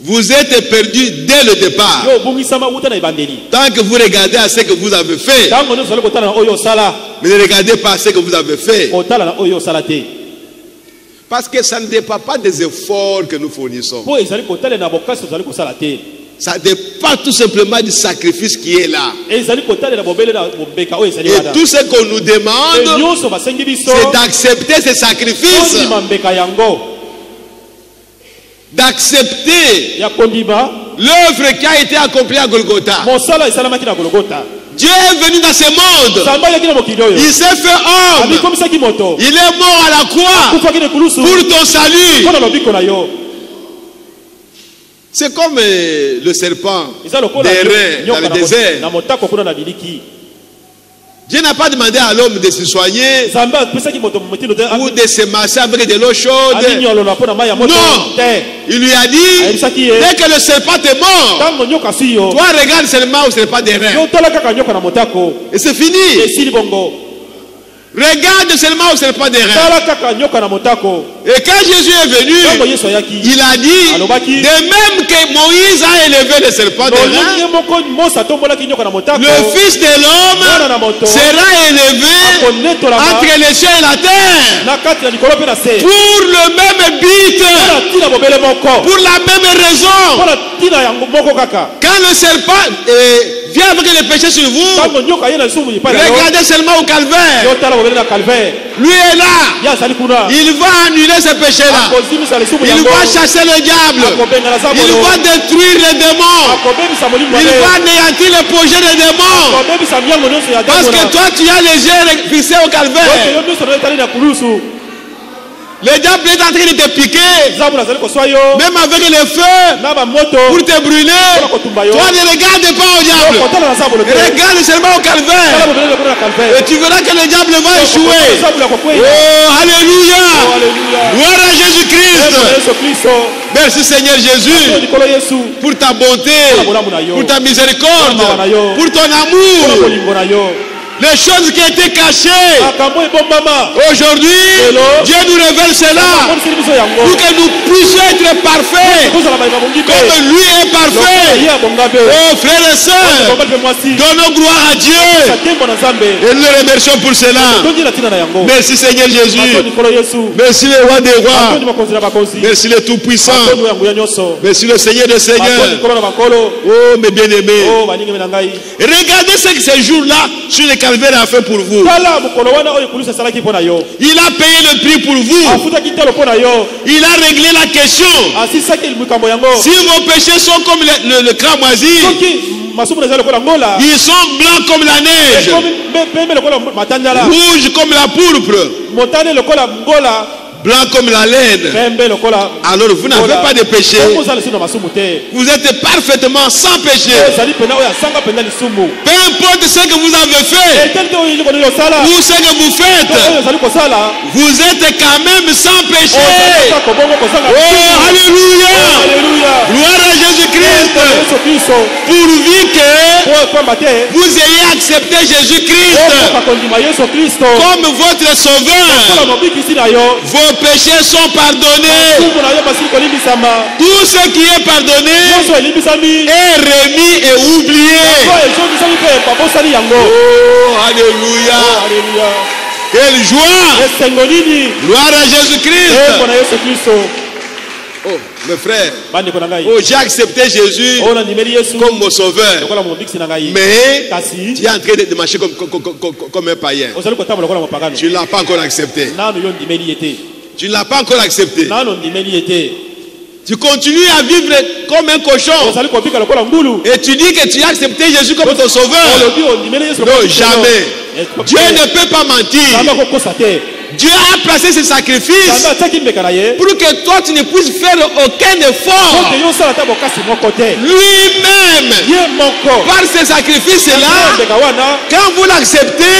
Vous êtes perdu dès le départ. Tant que vous regardez à ce que vous avez fait, mais ne regardez pas à ce que vous avez fait. Parce que ça ne dépend pas des efforts que nous fournissons. Ça dépend tout simplement du sacrifice qui est là. Et tout ce qu'on nous demande, c'est d'accepter ce sacrifice. D'accepter l'œuvre qui a été accomplie à Golgotha. Dieu est venu dans ce monde. Il s'est fait homme. Il est mort à la croix pour ton salut. C'est comme le serpent des reins dans le désert. Dieu n'a pas demandé à l'homme de se soigner ou de se masser avec de l'eau chaude. Non, il lui a dit, dès que le serpent est mort, toi regarde seulement au serpent des reins. Et c'est fini. Regarde seulement au serpent des reins. Et quand Jésus est venu, il a dit, de même que Moïse a élevé le serpent des reins, le Fils de l'homme sera élevé entre les cieux et la terre pour le même but, pour la même raison. Quand le serpent vient avec le péché sur vous, regardez seulement au calvaire. Lui est là. Il va annuler ce péché-là. Il va chasser le diable. Il va détruire les démons. Il va anéantir le projet des démons. Parce que toi, tu as les yeux fixés au calvaire. Le diable est en train de te piquer, même avec le feu, pour te brûler. Toi, ne regarde pas au diable. Regarde seulement au calvaire. Et tu verras que le diable va échouer. Oh, alléluia. Gloire à Jésus-Christ. Merci Seigneur Jésus pour ta bonté, pour ta miséricorde, pour ton amour. Les choses qui étaient cachées, aujourd'hui, Dieu nous révèle cela pour que nous puissions être parfaits comme lui est parfait. Oh frères et sœurs, donnons gloire à Dieu et nous le remercions pour cela. Merci Seigneur Jésus. Merci le roi des rois. Merci le tout-puissant. Merci le Seigneur des seigneurs. Oh mes bien-aimés, regardez ce que ces jours-là sur les calvaire a fait pour vous. Il a payé le prix pour vous. Il a réglé la question. Si vos péchés sont comme le cramoisi, ils sont blancs comme la neige, rouges comme la pourpre, blanc comme la laine. Alors vous n'avez pas de péché. Vous êtes parfaitement sans péché. Peu importe ce que vous avez fait ou ce que vous faites, vous êtes quand même sans péché. Oh, alléluia. Gloire à Jésus-Christ. Pourvu que vous ayez accepté Jésus-Christ comme votre sauveur, vos péchés sont pardonnés. Tout ce qui est pardonné est remis et oublié. Oh, alléluia. Quelle joie. Gloire à Jésus-Christ. Oh, mes frères, oh, j'ai accepté Jésus comme mon sauveur. Mais tu es en train de marcher comme un païen. Tu ne l'as pas encore accepté. Tu ne l'as pas encore accepté. Tu continues à vivre comme un cochon. Et tu dis que tu as accepté Jésus comme ton sauveur. Non, jamais. Dieu ne peut pas mentir. Dieu a placé ce sacrifice pour que toi tu ne puisses faire aucun effort. Lui-même, par ce sacrifice-là, quand vous l'acceptez,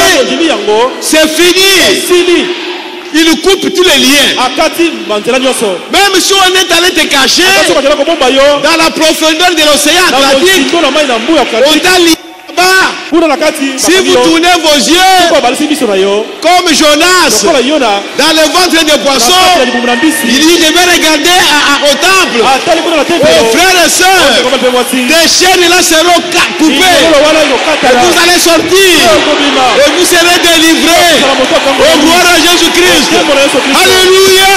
c'est fini. Il coupe tous les liens. Même si on est allé te cacher dans la profondeur de l'océan Atlantique, on t'a lié là-bas. Si vous tournez vos yeux comme Jonas dans le ventre des poissons, il dit je vais regarder au temple. Oh, frères et sœurs, des chaînes là seront coupées et vous allez sortir et vous serez délivrés. Oh, gloire à Jésus-Christ. Alléluia.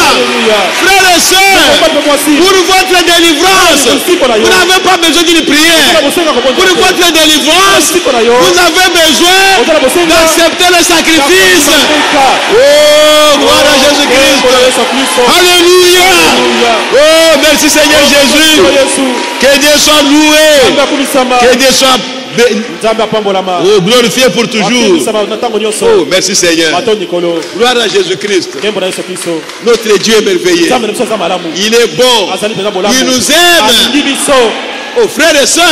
Frères et sœurs, pour votre délivrance, vous n'avez pas besoin d'une prière. Pour votre délivrance, vous avez besoin d'accepter le sacrifice. Oh, gloire à Jésus-Christ. Alléluia. Oh, merci Seigneur Jésus. Que Dieu soit loué. Que Dieu soit glorifié pour toujours. Oh, merci Seigneur. Gloire à Jésus-Christ. Notre Dieu est merveilleux. Il est bon. Il nous aime. Oh frères et sœurs,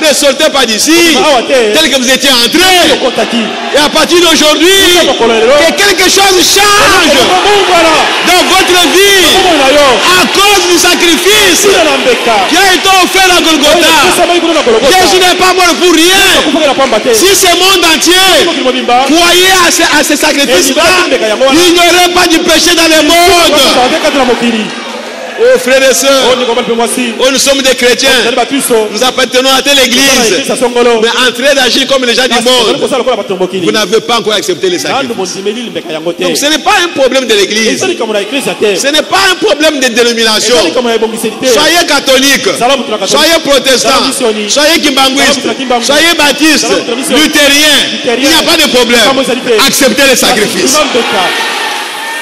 ne sortez pas d'ici tel que vous étiez entrés. Et à partir d'aujourd'hui, que quelque chose change dans votre vie à cause du sacrifice qui a été offert à Golgotha. Jésus n'est pas mort pour rien. Si ce monde entier croyait à ce sacrifice-là, il n'y aurait pas de péché dans le monde. Oh frères et sœurs, nous sommes des chrétiens, nous appartenons à telle église, mais en train d'agir comme les gens du monde, vous n'avez pas encore accepté les sacrifices. Donc ce n'est pas un problème de l'église, ce n'est pas un problème de dénomination. Soyez catholiques, soyez protestants, soyez kimbanguistes, soyez baptistes, luthériens, il n'y a pas de problème. Acceptez les sacrifices.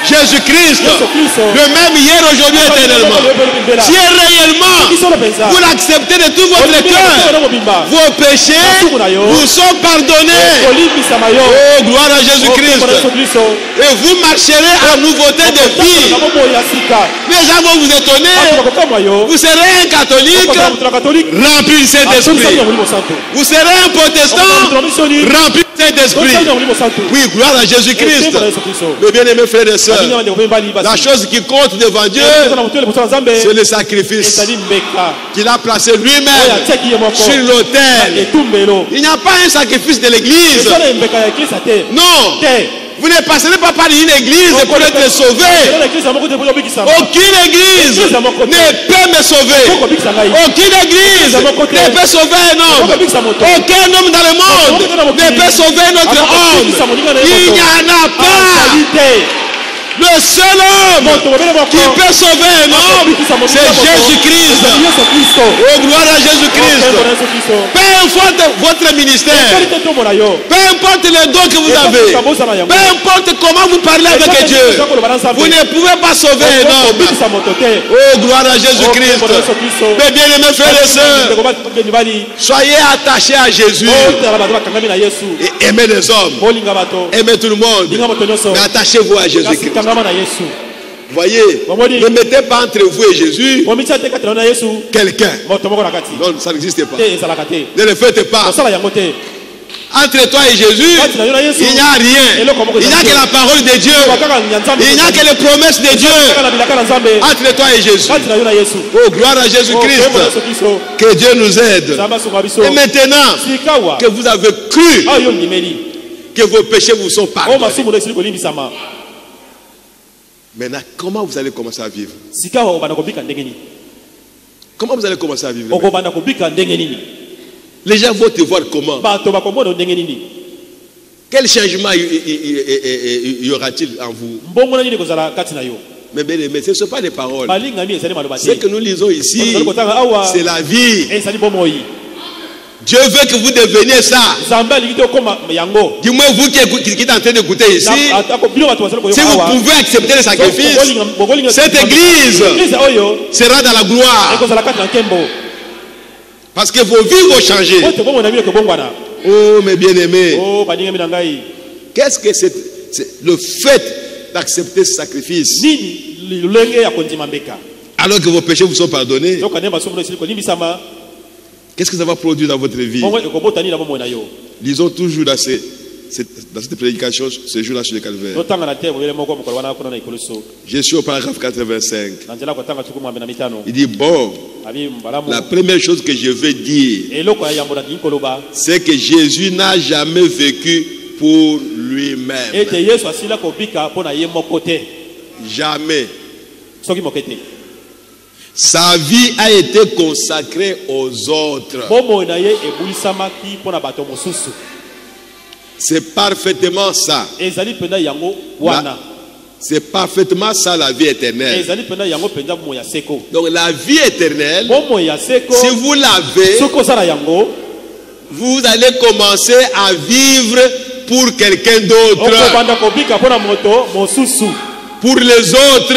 Jésus-Christ, le même hier, aujourd'hui, éternellement. Si réellement vous l'acceptez de tout votre cœur, vos péchés vous sont pardonnés. Oh, gloire à Jésus-Christ. Et vous marcherez en nouveauté de vie. Les gens vont vous étonner. Vous serez un catholique rempli de Saint-Esprit. Vous serez un protestant rempli de Saint-Esprit. Oui, gloire à Jésus-Christ. Mes bien-aimés frères et sœurs, la chose qui compte devant Dieu, c'est le sacrifice qu'il a placé lui-même sur l'autel. Il n'y a pas un sacrifice de l'église. Non. Vous ne passerez pas par une église pour être sauvé. Aucune église ne peut me sauver. Aucune église ne peut sauver un homme. Aucun homme dans le monde ne peut sauver notre homme. Il n'y en a pas. Le seul homme qui peut sauver un homme, c'est Jésus-Christ. Oh, gloire à Jésus-Christ. Peu importe votre ministère, peu importe le don que vous avez, peu importe comment vous parlez avec Dieu, vous ne pouvez pas sauver un homme. Oh, gloire à Jésus-Christ. Mes bien-aimés frères et sœurs, soyez attachés à Jésus et aimez les hommes, aimez tout le monde, mais attachez-vous à Jésus-Christ. Voyez, ne mettez pas entre vous et Jésus quelqu'un. Non, ça n'existe pas. Ne le faites pas. Entre toi et Jésus, il n'y a rien. Il n'y a que la parole de Dieu. Il n'y a que les promesses de Dieu. Entre toi et Jésus. Oh, gloire à Jésus-Christ. Que Dieu nous aide. Et maintenant que vous avez cru que vos péchés vous sont pardonnés, maintenant, comment vous allez commencer à vivre? Comment vous allez commencer à vivre? Les gens vont te voir comment? Quel changement y aura-t-il en vous? Mais bien aimé, ce ne sont pas des paroles. Ce que nous lisons ici, c'est la vie. Dieu veut que vous deveniez ça. Du moins vous qui êtes en train de goûter ici, si vous pouvez accepter le sacrifice, cette église sera dans la gloire. Parce que vos vies vont changer. Oh mes bien-aimés, qu'est-ce que c'est le fait d'accepter ce sacrifice alors que vos péchés vous sont pardonnés? Qu'est-ce que ça va produire dans votre vie? Lisons toujours dans cette prédication, ce jour-là sur le calvaire. Je suis au paragraphe 85. Il dit, bon, la première chose que je veux dire, c'est que Jésus n'a jamais vécu pour lui-même. Jamais. Sa vie a été consacrée aux autres. C'est parfaitement ça. C'est parfaitement ça la vie éternelle. Donc la vie éternelle, si vous l'avez, vous allez commencer à vivre pour quelqu'un d'autre. Pour les autres.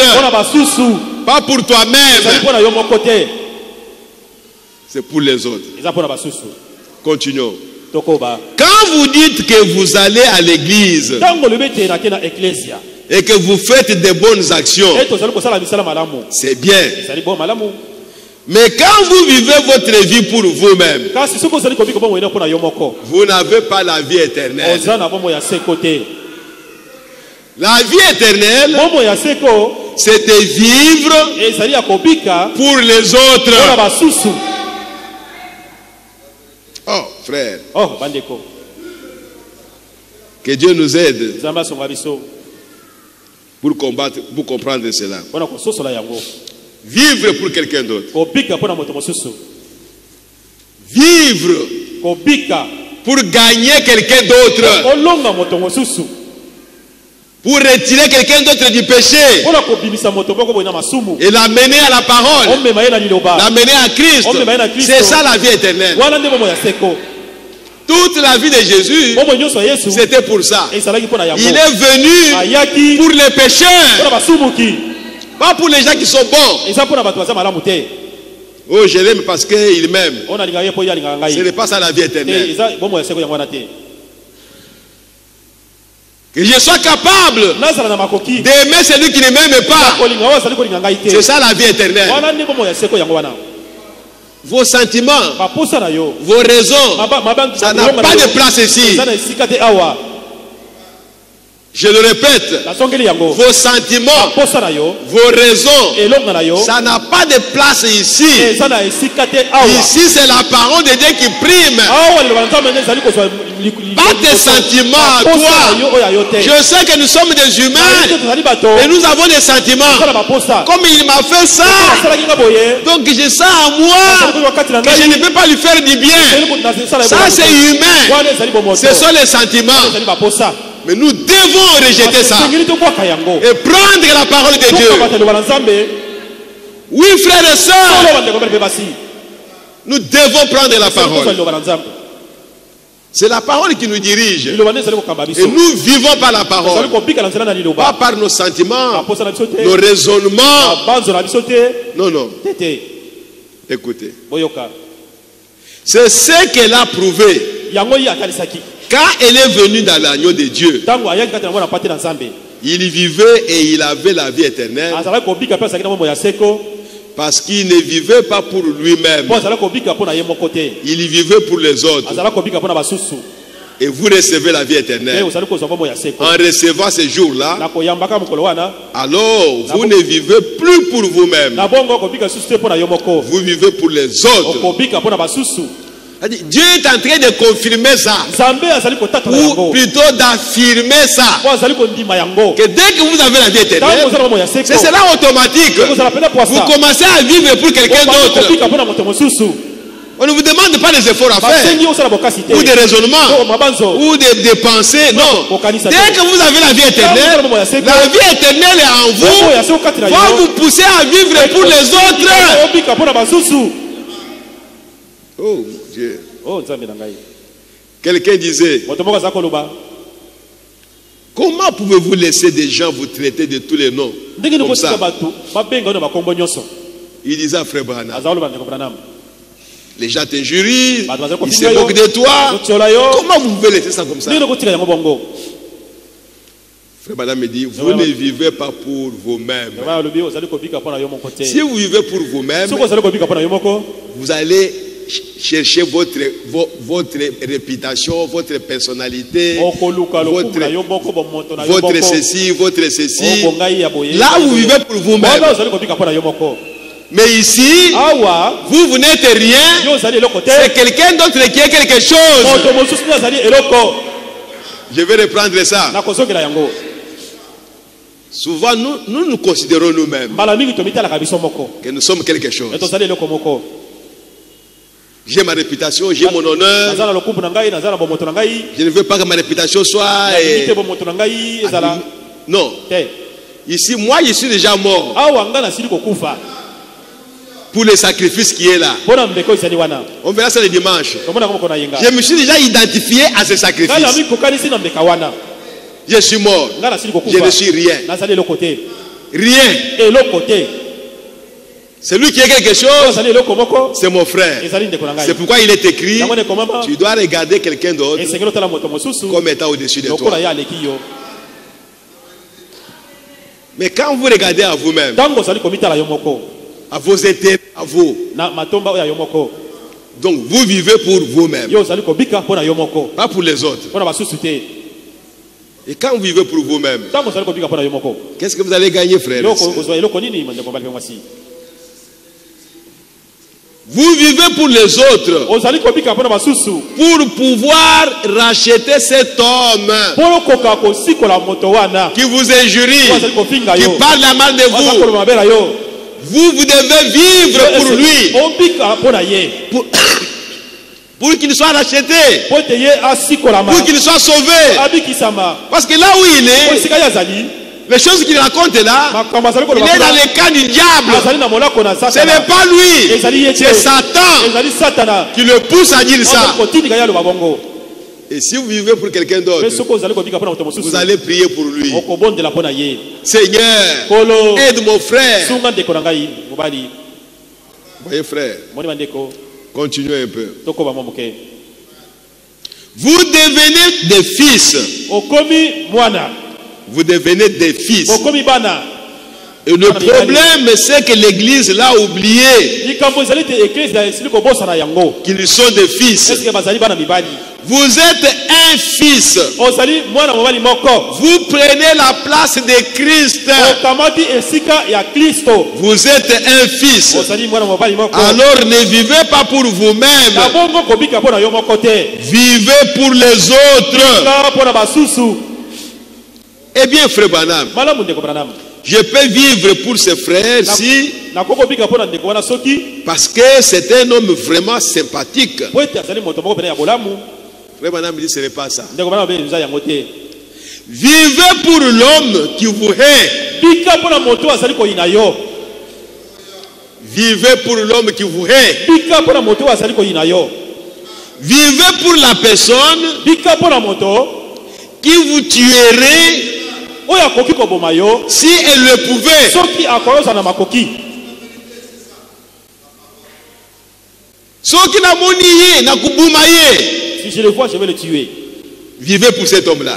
Pas pour toi-même. C'est pour les autres. Continuons. Quand vous dites que vous allez à l'église et que vous faites des bonnes actions, c'est bien. Mais quand vous vivez votre vie pour vous-même, vous n'avez pas la vie éternelle. La vie éternelle, c'est de vivre pour les autres. Oh, frère. Que Dieu nous aide pour comprendre cela. Vivre pour quelqu'un d'autre. Vivre pour gagner quelqu'un d'autre. Pour retirer quelqu'un d'autre du péché et l'amener à la parole, l'amener à Christ. C'est ça la vie éternelle. Toute la vie de Jésus, c'était pour ça. Il est venu pour les pécheurs, pas pour les gens qui sont bons. Oh, je l'aime parce qu'il m'aime. Ce n'est pas ça la vie éternelle. Que je sois capable d'aimer celui qui ne m'aime pas. C'est ça la vie éternelle. Vos sentiments, vos raisons, ça n'a pas de place ici. Je le répète, vos sentiments, vos raisons, ça n'a pas de place ici. Ici, c'est la parole de Dieu qui prime. Pas tes sentiments, toi. Je sais que nous sommes des humains et nous avons des sentiments. Comme il m'a fait ça, donc j'ai ça en moi que je ne peux pas lui faire du bien. Ça, c'est humain. Ce sont les sentiments. Mais nous devons rejeter ça et prendre la parole de Dieu. Oui, frères et sœurs, nous devons prendre la parole. C'est la parole qui nous dirige. Et nous vivons par la parole, pas par nos sentiments, nos raisonnements. Non, non. Écoutez. C'est ce qu'elle a prouvé. Quand elle est venue dans l'agneau de Dieu, il vivait et il avait la vie éternelle. Parce qu'il ne vivait pas pour lui-même. Il vivait pour les autres. Et vous recevez la vie éternelle. En recevant ce jour-là, alors vous ne vivez plus pour vous-même. Vous vivez pour les autres. Dieu est en train de confirmer ça, ou plutôt d'affirmer ça, que dès que vous avez la vie éternelle, c'est cela automatique. Vous commencez à vivre pour quelqu'un d'autre. On ne vous demande pas des efforts à faire, ou des raisonnements, ou des pensées. Non. Dès que vous avez la vie éternelle, la vie éternelle est en vous, va vous pousser à vivre pour les autres. Oh Dieu. Quelqu'un disait, comment pouvez-vous laisser des gens vous traiter de tous les noms comme ça? Il disait à Frère Branham, les gens t'injurient, ils se moquent de toi. Comment vous pouvez laisser ça comme ça? Frère Branham me dit, vous ne vivez pas pour vous-même. Si vous vivez pour vous-même, vous allez chercher votre réputation, votre personnalité, votre ceci, votre ceci. Là, vous vivez pour vous-même. Mais ici, vous n'êtes rien. C'est quelqu'un d'autre qui est quelque chose. Je vais reprendre ça. Souvent, nous considérons nous-mêmes que nous sommes quelque chose. J'ai ma réputation, j'ai mon honneur. Je ne veux pas que ma réputation soit... Non. Ici, moi, je suis déjà mort pour le sacrifice qui est là. On verra ça le dimanche. Je me suis déjà identifié à ce sacrifice. Je suis mort. Je ne suis rien. Rien. Celui qui est quelque chose, c'est mon frère. C'est pourquoi il est écrit, tu dois regarder quelqu'un d'autre comme étant au-dessus de toi. Mais quand vous regardez à vous-même, à vos intérêts, à vous. Donc vous vivez pour vous-même, pas pour les autres. Et quand vous vivez pour vous-même, qu'est-ce que vous allez gagner, frère? Vous vivez pour les autres, pour pouvoir racheter cet homme qui vous injurie, qui parle la mal de vous. Vous devez vivre pour lui, pour qu'il soit racheté, pour qu'il soit sauvé. Parce que là où il est, les choses qu'il raconte là, il est dans le camp du diable. Ce n'est pas lui, c'est Satan qui le pousse à dire ça. Et si vous vivez pour quelqu'un d'autre, vous allez prier pour lui. Seigneur, aide mon frère. Voyez frère, continuez un peu. Vous devenez des fils. Vous devenez des fils. Et le problème, c'est que l'Église l'a oublié qu'ils sont des fils. Vous êtes un fils. Vous prenez la place de Christ. Vous êtes un fils. Alors ne vivez pas pour vous-même. Vivez pour les autres. Eh bien, frère Branham, je peux vivre pour ce frère-ci parce que c'est un homme vraiment sympathique. Frère Branham dit ce n'est pas ça. Vivez pour l'homme qui vous hait. Vivez pour l'homme qui vous hait. Vivez pour la personne qui vous tuerait si elle le pouvait. Si je le vois, je vais le tuer. Vivez pour cet homme-là.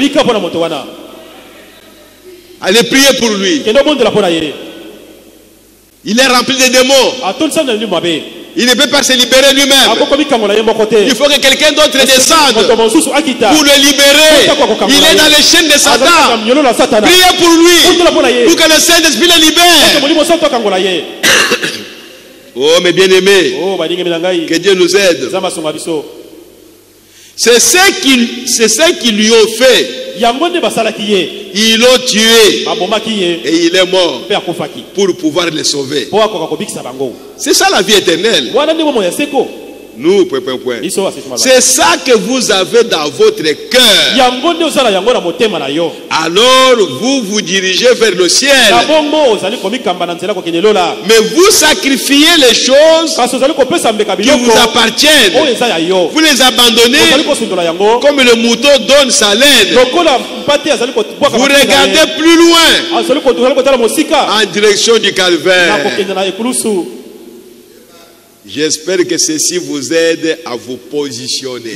Allez prier pour lui. Il est rempli de démons. Il ne peut pas se libérer lui-même. Il faut que quelqu'un d'autre descende pour le libérer. Il est dans les chaînes de Satan. Priez pour lui, pour que le Saint-Esprit le libère. Oh mes bien-aimés, que Dieu nous aide. C'est ce qu'ils lui ont fait. Ils l'ont tué et il est mort pour pouvoir le sauver. C'est ça la vie éternelle. Nous, c'est ça que vous avez dans votre cœur. Alors vous vous dirigez vers le ciel. Mais vous sacrifiez les choses qui vous appartiennent. Vous les abandonnez comme le mouton donne sa laine. Vous regardez plus loin en direction du calvaire. J'espère que ceci vous aide à vous positionner.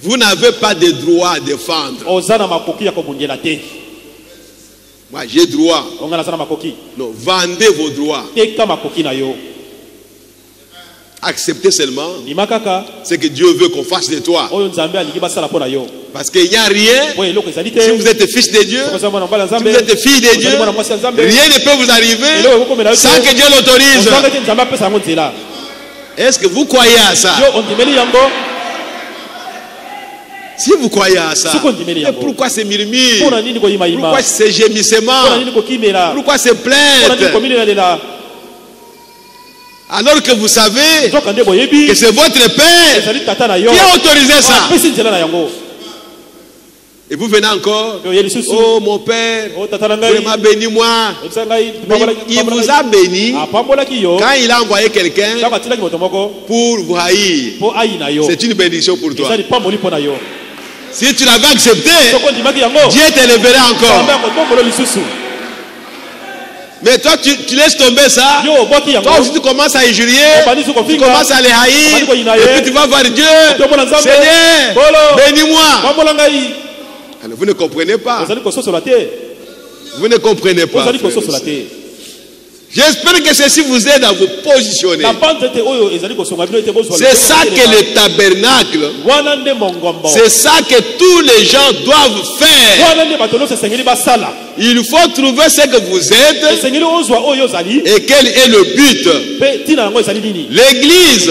Vous n'avez pas de droit à défendre. Moi, j'ai droit. Non, vendez vos droits. Acceptez seulement ce que Dieu veut qu'on fasse de toi. Parce qu'il n'y a rien. Si vous êtes fils de Dieu, si vous êtes fille de Dieu, rien ne peut vous arriver sans que Dieu l'autorise. Est-ce que vous croyez à ça? Si vous croyez à ça, pourquoi ces murmures? Pourquoi ces gémissements? Pourquoi ces plaintes? Alors que vous savez que c'est votre père qui a autorisé ça. Et vous venez encore, oh mon père, vraiment bénis-moi. Il vous a béni quand il a envoyé quelqu'un pour vous haïr. C'est une bénédiction pour toi. Si tu l'avais accepté, Dieu t'élèverait encore. Mais toi, tu laisses tomber ça. Toi aussi, tu commences à injurier. Tu commences à les haïr. Et puis tu vas voir Dieu. Seigneur, bénis-moi. Alors vous ne comprenez pas. Vous ne comprenez pas. J'espère que ceci vous aide à vous positionner. C'est ça que le tabernacle, c'est ça que tous les gens doivent faire. Il faut trouver ce que vous êtes et quel est le but. L'église,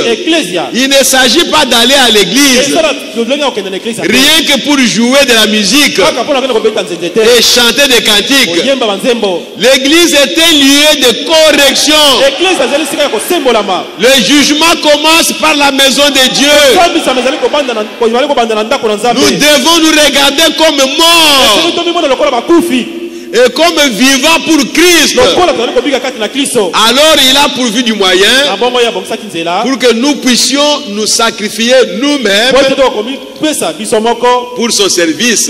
il ne s'agit pas d'aller à l'église rien que pour jouer de la musique et chanter des cantiques. L'église est un lieu de correction. Le jugement commence par la maison de Dieu. Nous devons nous regarder comme morts et comme vivant pour Christ. Alors il a pourvu du moyen pour que nous puissions nous sacrifier nous-mêmes pour son service,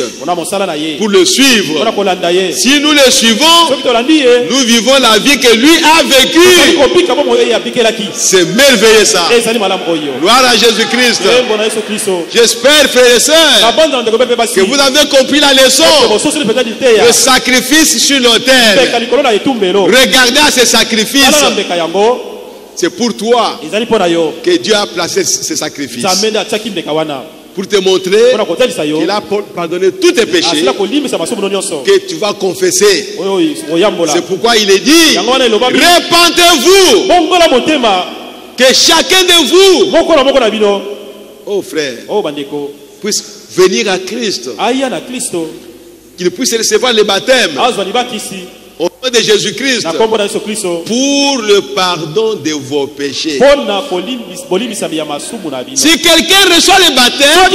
pour le suivre. Si nous le suivons, nous vivons la vie que lui a vécue. C'est merveilleux ça. Gloire à Jésus-Christ. J'espère, frères et sœurs, que vous avez compris la leçon. Le sacrifice sur l'autel. Regardez à ces sacrifices. C'est pour toi que Dieu a placé ces sacrifices. Pour te montrer qu'il a pardonné tous tes péchés que tu vas confesser. C'est pourquoi il est dit: répentez-vous, que chacun de vous, oh frère, puisse venir à Christ, qu'il puisse recevoir le baptême au nom de Jésus-Christ pour le pardon de vos péchés. Si quelqu'un reçoit le baptême,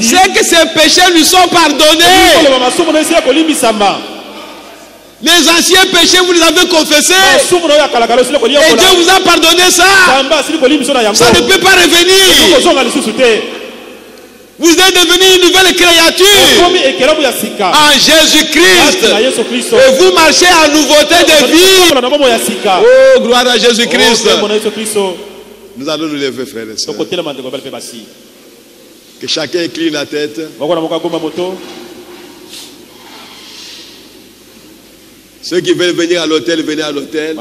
c'est que ses péchés lui sont pardonnés. Les anciens péchés, vous les avez confessés et Dieu vous a pardonné ça. Ça ne peut pas revenir. Vous êtes devenu une nouvelle créature en Jésus-Christ. Et vous marchez en nouveauté de vie. Oh, gloire à Jésus-Christ. Nous allons nous lever, frères et sœurs. Que chacun incline la tête. Ceux qui veulent venir à l'hôtel, venez à l'hôtel.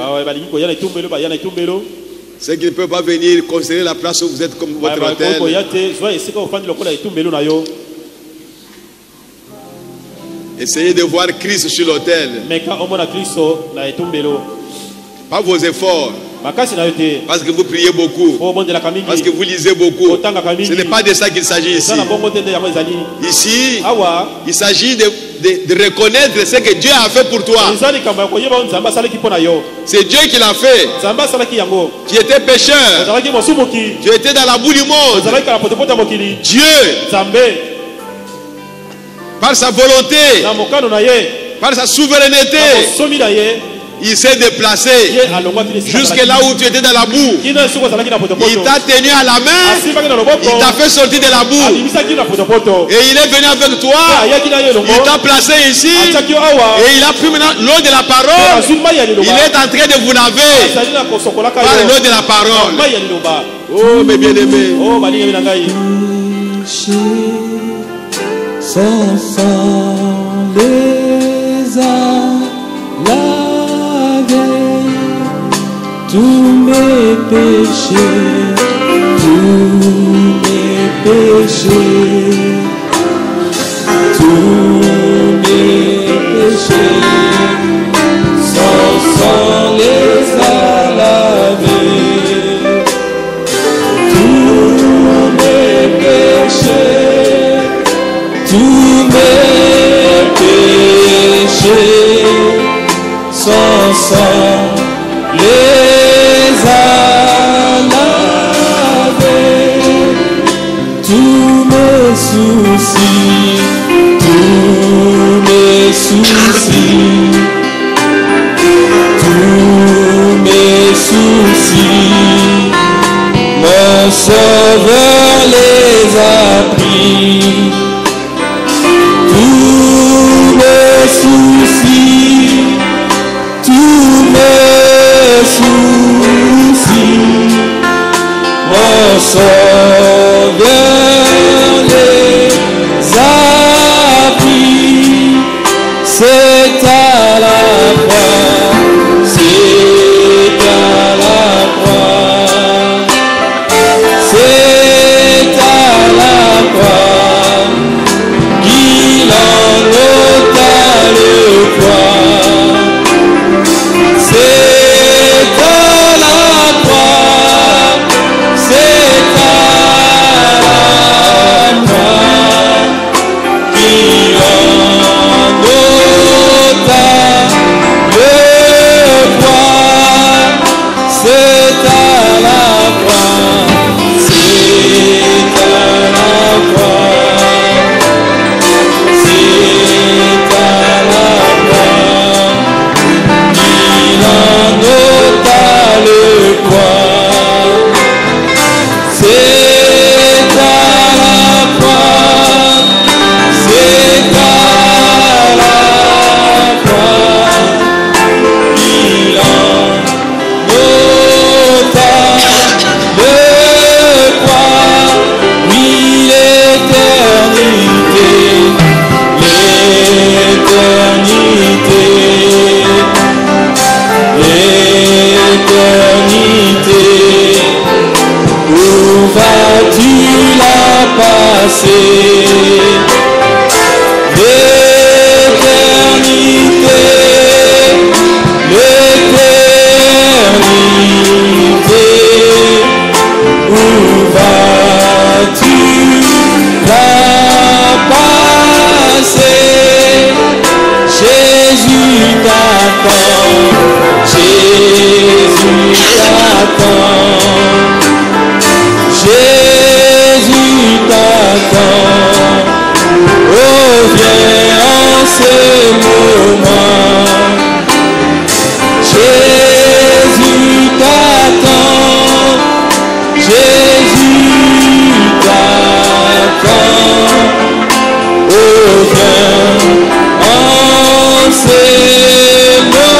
Ceux qui ne peuvent pas venir, considérez la place où vous êtes comme votre hôtel. Essayez de voir Christ sur l'autel. Pas vos efforts. Parce que vous priez beaucoup. Parce que vous lisez beaucoup. Ce n'est pas de ça qu'il s'agit ici. Ici, il s'agit de reconnaître ce que Dieu a fait pour toi. C'est Dieu qui l'a fait. Tu étais pécheur. Tu étais dans la boue du monde. Dieu, par sa volonté, par sa souveraineté, il s'est déplacé jusque là où tu étais dans la boue. Il t'a tenu à la main. Il t'a fait sortir de la boue. Et il est venu avec toi. Il t'a placé ici. Et il a pris maintenant l'eau de la parole. Il est en train de vous laver par l'eau de la parole. Oh mes bien-aimés. Sans les tous mes péchés, sans les laver, tous mes péchés, sans les laver, tous mes soucis, mon Sauveur les a pris. Tous mes soucis, mon Sauveur les a pris. C'est à passé. L'éternité, l'éternité, où vas-tu la passer? Jésus t'attend, Jésus t'attend, Jésus t'attend. Oh, viens en ce moment. Jésus t'attend, Jésus t'attend. Oh, viens en ce moment.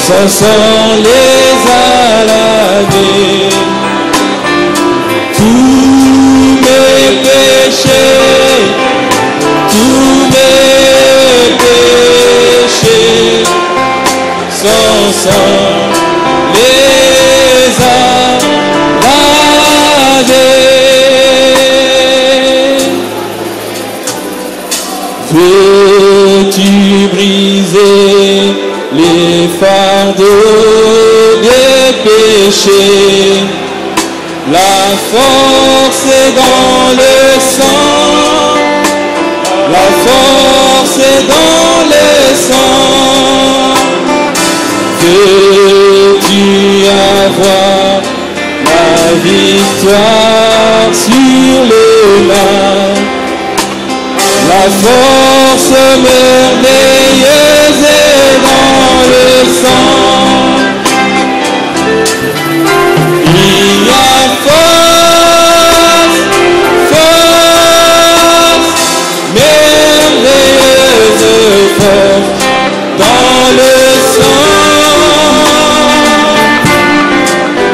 Son sang les a lavés. Tous mes péchés, tous mes péchés, son sang les a lavés. Veux-tu briser les fardeaux des péchés? La force est dans le sang, la force est dans le sang. Veux-tu avoir la victoire sur le mal? La force merveilleuse est dans le sang. Il y a force, force, merveilleuse force dans le sang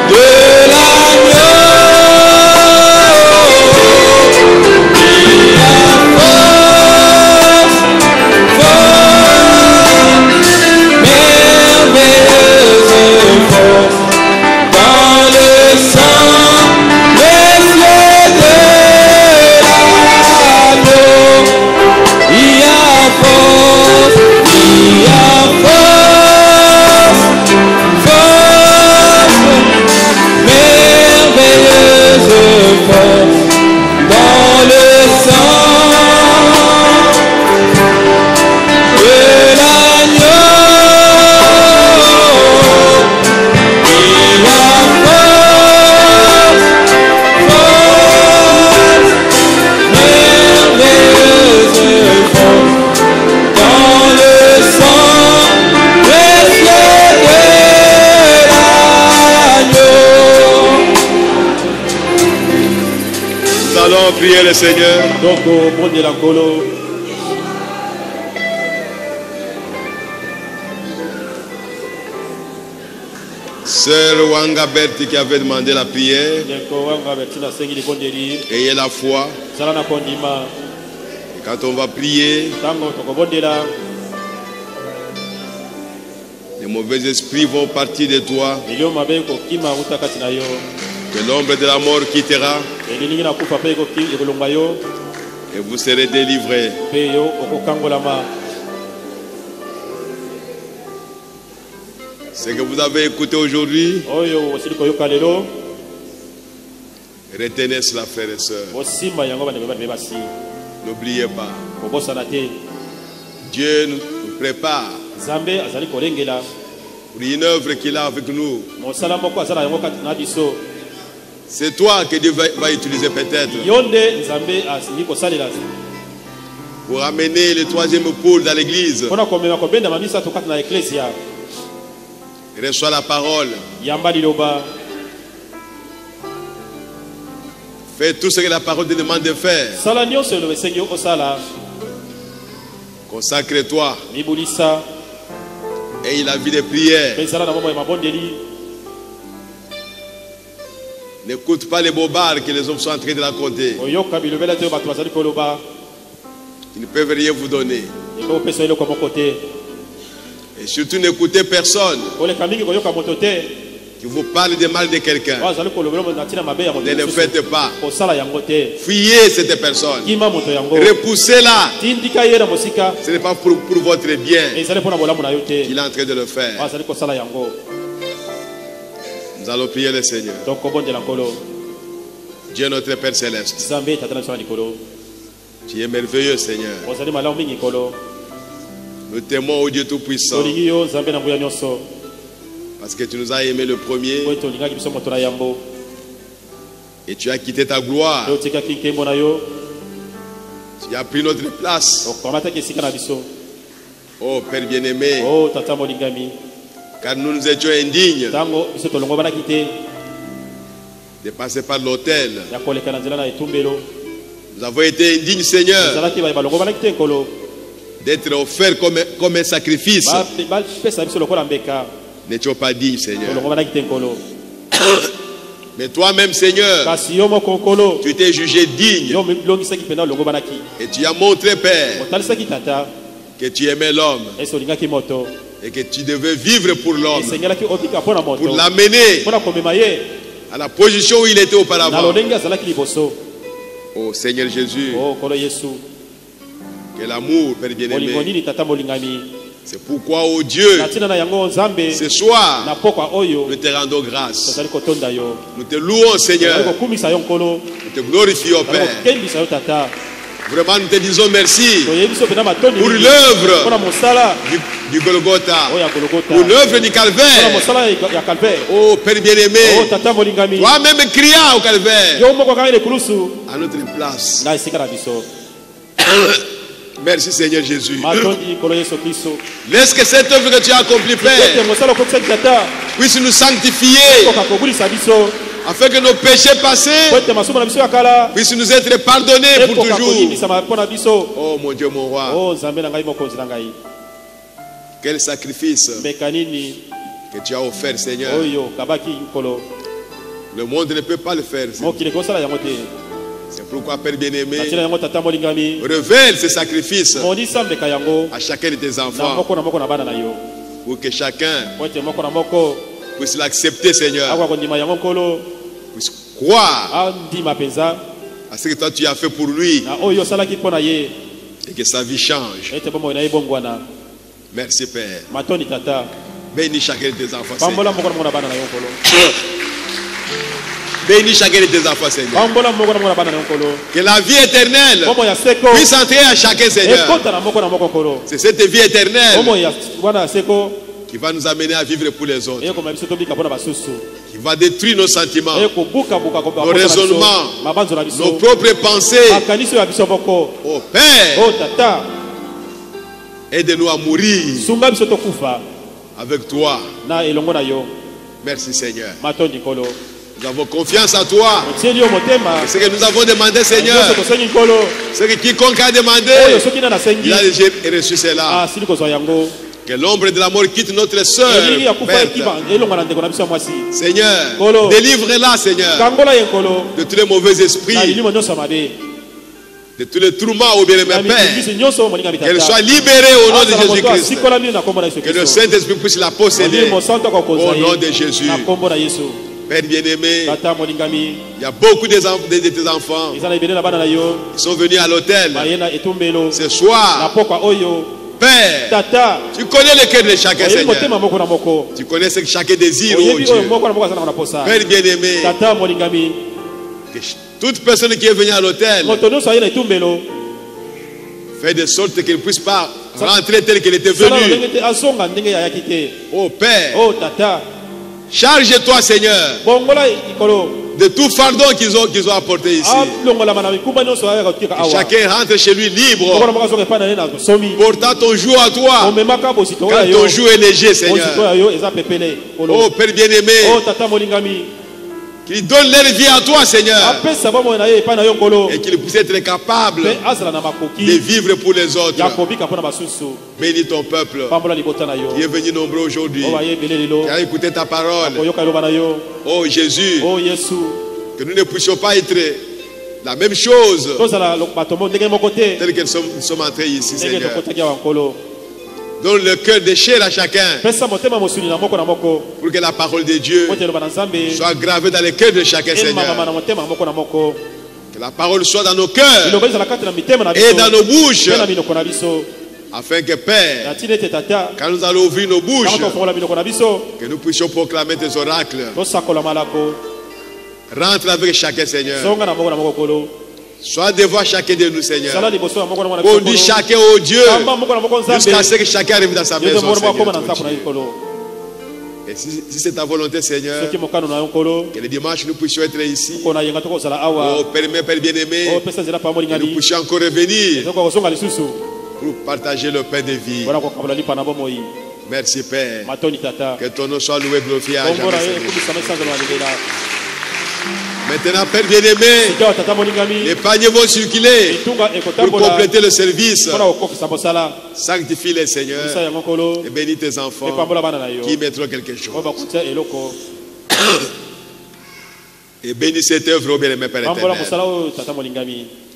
de l'agneau. Il y a force, force, merveilleuse force dans le sang précieux de l'agneau. Il y a force, il y a force, force, merveilleuse force dans le sang de l'agneau. Il y a force, force, merveilleuse force dans le sang précieux de l'agneau. Nous allons prier le Seigneur. Donc au monde de l'Angolo, Sœur Wanga Berti qui avait demandé la prière, ayez la foi. Et quand on va prier, les mauvais esprits vont partir de toi. Que l'ombre de la mort quittera et vous serez délivrés. Ce que vous avez écouté aujourd'hui, retenez cela, frères et sœurs. N'oubliez pas. Dieu nous prépare pour une œuvre qu'il a avec nous. C'est toi que Dieu va utiliser peut-être pour amener le troisième pôle dans l'église. Reçois la parole. Fais tout ce que la parole te demande de faire. Consacre-toi. Et la vie de prière. N'écoute pas les bobards que les hommes sont en train de raconter. Ils ne peuvent rien vous donner. Et surtout n'écoutez personne qui vous parle de mal de quelqu'un. Ne le faites pas. Fuyez cette personne. Repoussez-la. Ce n'est pas pour votre bien qu'il est en train de le faire. Nous allons prier le Seigneur. Dieu notre Père Céleste, tu es merveilleux, Seigneur. Nous t'aimons, ô Dieu Tout-Puissant, parce que tu nous as aimés le premier et tu as quitté ta gloire. Tu as pris notre place. Oh Père bien-aimé, car nous nous étions indignes de passer par l'autel. Nous avons été indignes, Seigneur, d'être offerts comme un sacrifice. n'étions pas dignes, Seigneur. Mais toi-même, Seigneur, tu t'es jugé digne. Et tu as montré, Père, que tu aimais l'homme et que tu devais vivre pour l'homme, pour l'amener à la position où il était auparavant. Oh Seigneur Jésus, que l'amour, Père bien-aimé, c'est pourquoi, oh Dieu, ce soir, nous te rendons grâce. Nous te louons, Seigneur. Nous te glorifions, Père. Vraiment, nous te disons merci pour l'œuvre du Golgotha, pour l'œuvre du Calvaire. Oh Père bien-aimé, toi-même cria au Calvaire à notre place. Merci Seigneur Jésus. Laisse que cette œuvre que tu as accomplie, Père, puisse nous sanctifier, afin que nos péchés passés puissent nous être pardonnés pour toujours. Oh mon Dieu, mon roi, quel sacrifice que tu as offert, Seigneur. Le monde ne peut pas le faire. C'est pourquoi, Père bien-aimé, révèle ce sacrifice à chacun de tes enfants, pour que chacun puisse l'accepter, Seigneur, puisse croire à ce que toi tu as fait pour lui et que sa vie change. Merci, Père. Bénis chacun de tes enfants, Seigneur. Bénis chacun de tes enfants, Seigneur. Que la vie éternelle puisse entrer à chacun, Seigneur. C'est cette vie éternelle qui va nous amener à vivre pour les autres, qui va détruire nos sentiments, nos raisonnements, nos propres pensées. Oh Père, aide-nous à mourir avec toi. Merci Seigneur. Nous avons confiance en toi. Ce que nous avons demandé, Seigneur, ce que quiconque a demandé, il a déjà reçu cela. Que l'ombre de la mort quitte notre sœur. Seigneur, délivre-la, Seigneur, de tous les mauvais esprits, de tous les tourments au bien-aimé Père. Qu'elle soit libérée au nom de Jésus-Christ. Que le Saint-Esprit puisse la posséder au nom de Jésus. Père bien-aimé, il y a beaucoup de tes enfants qui sont venus à l'hôtel ce soir. Père, tu connais le cœur de chacun, Seigneur. Tu connais ce que chacun désire, oh Dieu. Père bien-aimé, que toute personne qui est venue à l'hôtel, fais de sorte qu'elle ne puisse pas rentrer telle qu'elle était venue. Oh Père, charge-toi, Seigneur, de tout fardeau qu'ils ont apporté ici. Que chacun rentre chez lui libre, portant ton joug à toi, car ton joug est léger, Seigneur. Oh Père bien-aimé, qu'ils donnent leur vie à toi, Seigneur, et qu'ils puissent être capables de vivre pour les autres. Bénis ton peuple qui est venu nombreux aujourd'hui, qui a écouté ta parole. Oh Jésus, que nous ne puissions pas être la même chose telle que nous sommes entrés ici, Seigneur. Donne le cœur de chair à chacun, pour que la parole de Dieu soit gravée dans le cœur de chacun, Seigneur. Que la parole soit dans nos cœurs et dans nos bouches, afin que, Père, quand nous allons ouvrir nos bouches, que nous puissions proclamer tes oracles. Rentre avec chacun, Seigneur. Sois devant chacun de nous, Seigneur. Conduis chacun au Dieu, jusqu'à ce que chacun arrive dans sa maison, Seigneur. Et si c'est ta volonté, Seigneur, que le dimanche nous puissions être ici. Oh, permets, Père bien-aimé, que nous puissions encore revenir pour partager le pain de vie. Merci, Père. Que ton nom soit loué, glorifié à jamais. Maintenant, Père bien-aimé, les paniers vont circuler pour compléter le service. Sanctifie les Seigneurs et bénis tes enfants qui mettront quelque chose. Et bénis cette œuvre, bien-aimé Père éternel.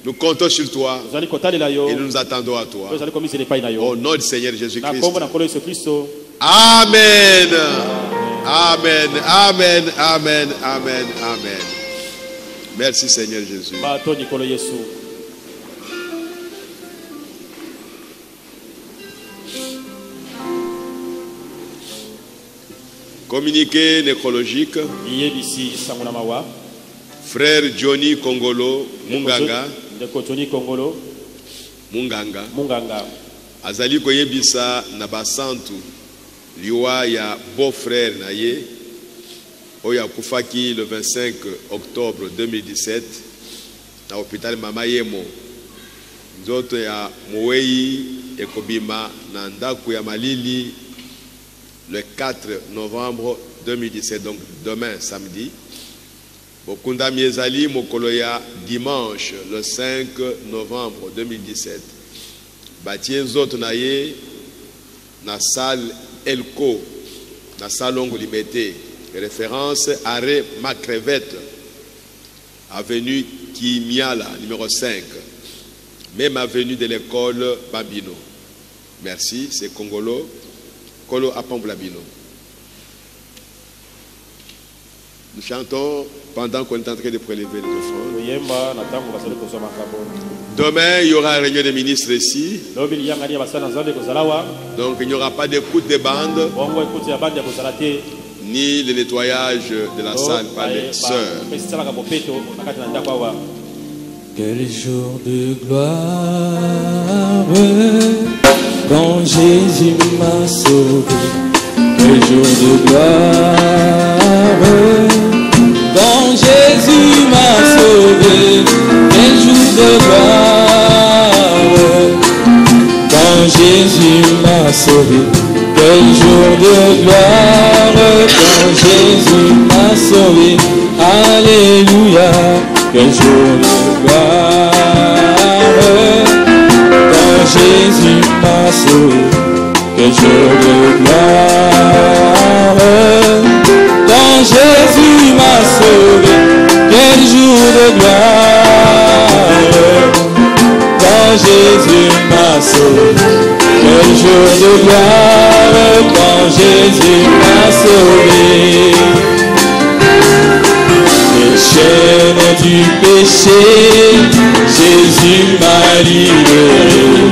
Nous comptons sur toi et nous nous attendons à toi. Au nom du Seigneur Jésus-Christ. Amen. Amen. Amen. Amen. Amen. Amen. Merci Seigneur Jésus. Communiqué nécrologique. Frère Johnny Kongolo Munganga. Munganga. Azali koyebisa na basantu liwa ya beau-frère naye oya kufaki le 25 octobre 2017 na hôpital Mama Yemo. Nzoto ya Moei ekobima na ndaku ya Malili le 4 novembre 2017, donc demain samedi. Bokunda Miezali Mokoloya dimanche le 5 novembre 2017. Batie Nzoto naye na salle Elko, na salon Liberté. Référence arrêt Macrevette, avenue Kimiala, numéro 5. Même avenue de l'école Babino. Merci, c'est Congolo. Kolo Apamblabino. Nous chantons pendant qu'on est en train de prélever les offrandes. Demain, il y aura un réunion des ministres ici. Donc, il n'y aura pas d'écoute de bande, ni le nettoyage de la salle par les sœurs. Quel jour de gloire quand Jésus m'a sauvé. Quel jour de gloire quand Jésus m'a sauvé. Quel jour de gloire quand Jésus m'a sauvé. Quel jour de gloire quand Jésus m'a sauvé. Alléluia. Quel jour de gloire quand Jésus m'a sauvé. Quel jour de gloire quand Jésus m'a sauvé. Quel jour de gloire quand Jésus m'a sauvé. Quel jour de gloire quand Jésus m'a sauvé. Les chaînes du péché, Jésus m'a libéré.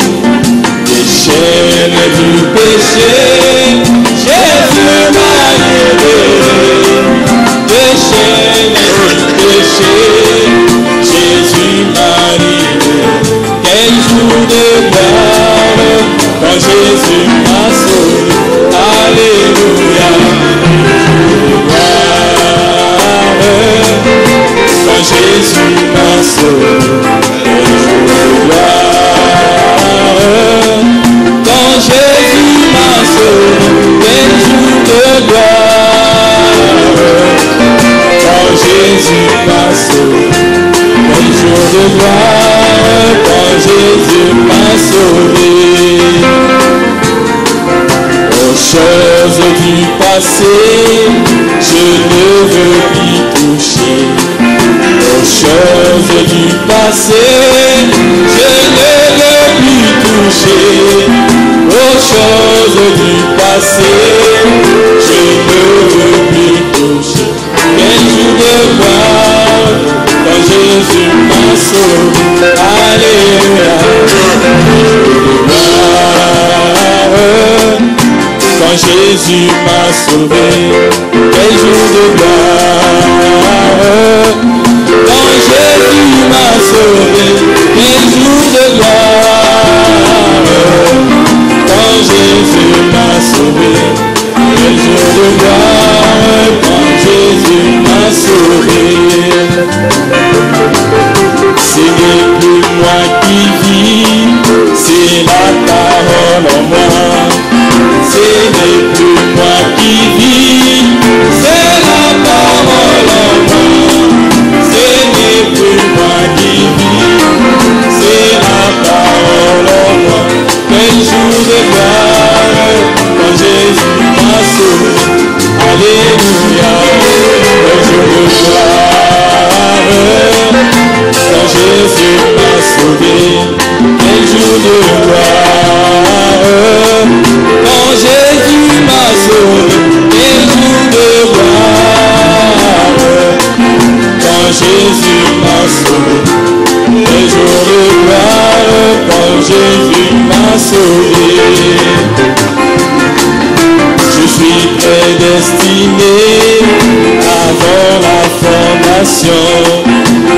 Les chaînes du péché, Jésus m'a libéré. Les chaînes du péché, Jésus m'a libéré. Quel jour de gloire quand Jésus m'a sauvé. Alléluia. Quand Jésus m'a sauvé. Quel jour de gloire quand Jésus m'a sauvé. Quel jour de gloire quand Jésus m'a sauvé. Quel jour de gloire quand Jésus m'a sauvé. Aux choses du passé, je ne veux plus toucher. Aux choses du passé, je ne veux plus toucher. Aux choses du passé, je ne veux plus toucher. Quel jour de gloire quand Jésus m'a sauvé. Alléluia. Quand Jésus m'a sauvé. Quel jour de gloire quand Jésus m'a sauvé. Quel jour de gloire quand Jésus m'a sauvé. Quel jour de gloire quand Jésus m'a sauvé. Ce n'est plus moi qui vis, c'est la parole en moi. Ce n'est plus moi qui vis, c'est la parole en moi. Ce prédestiné avant la fondation.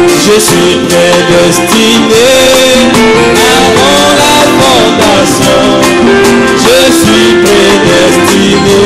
Je suis prédestiné avant la fondation. Je suis prédestiné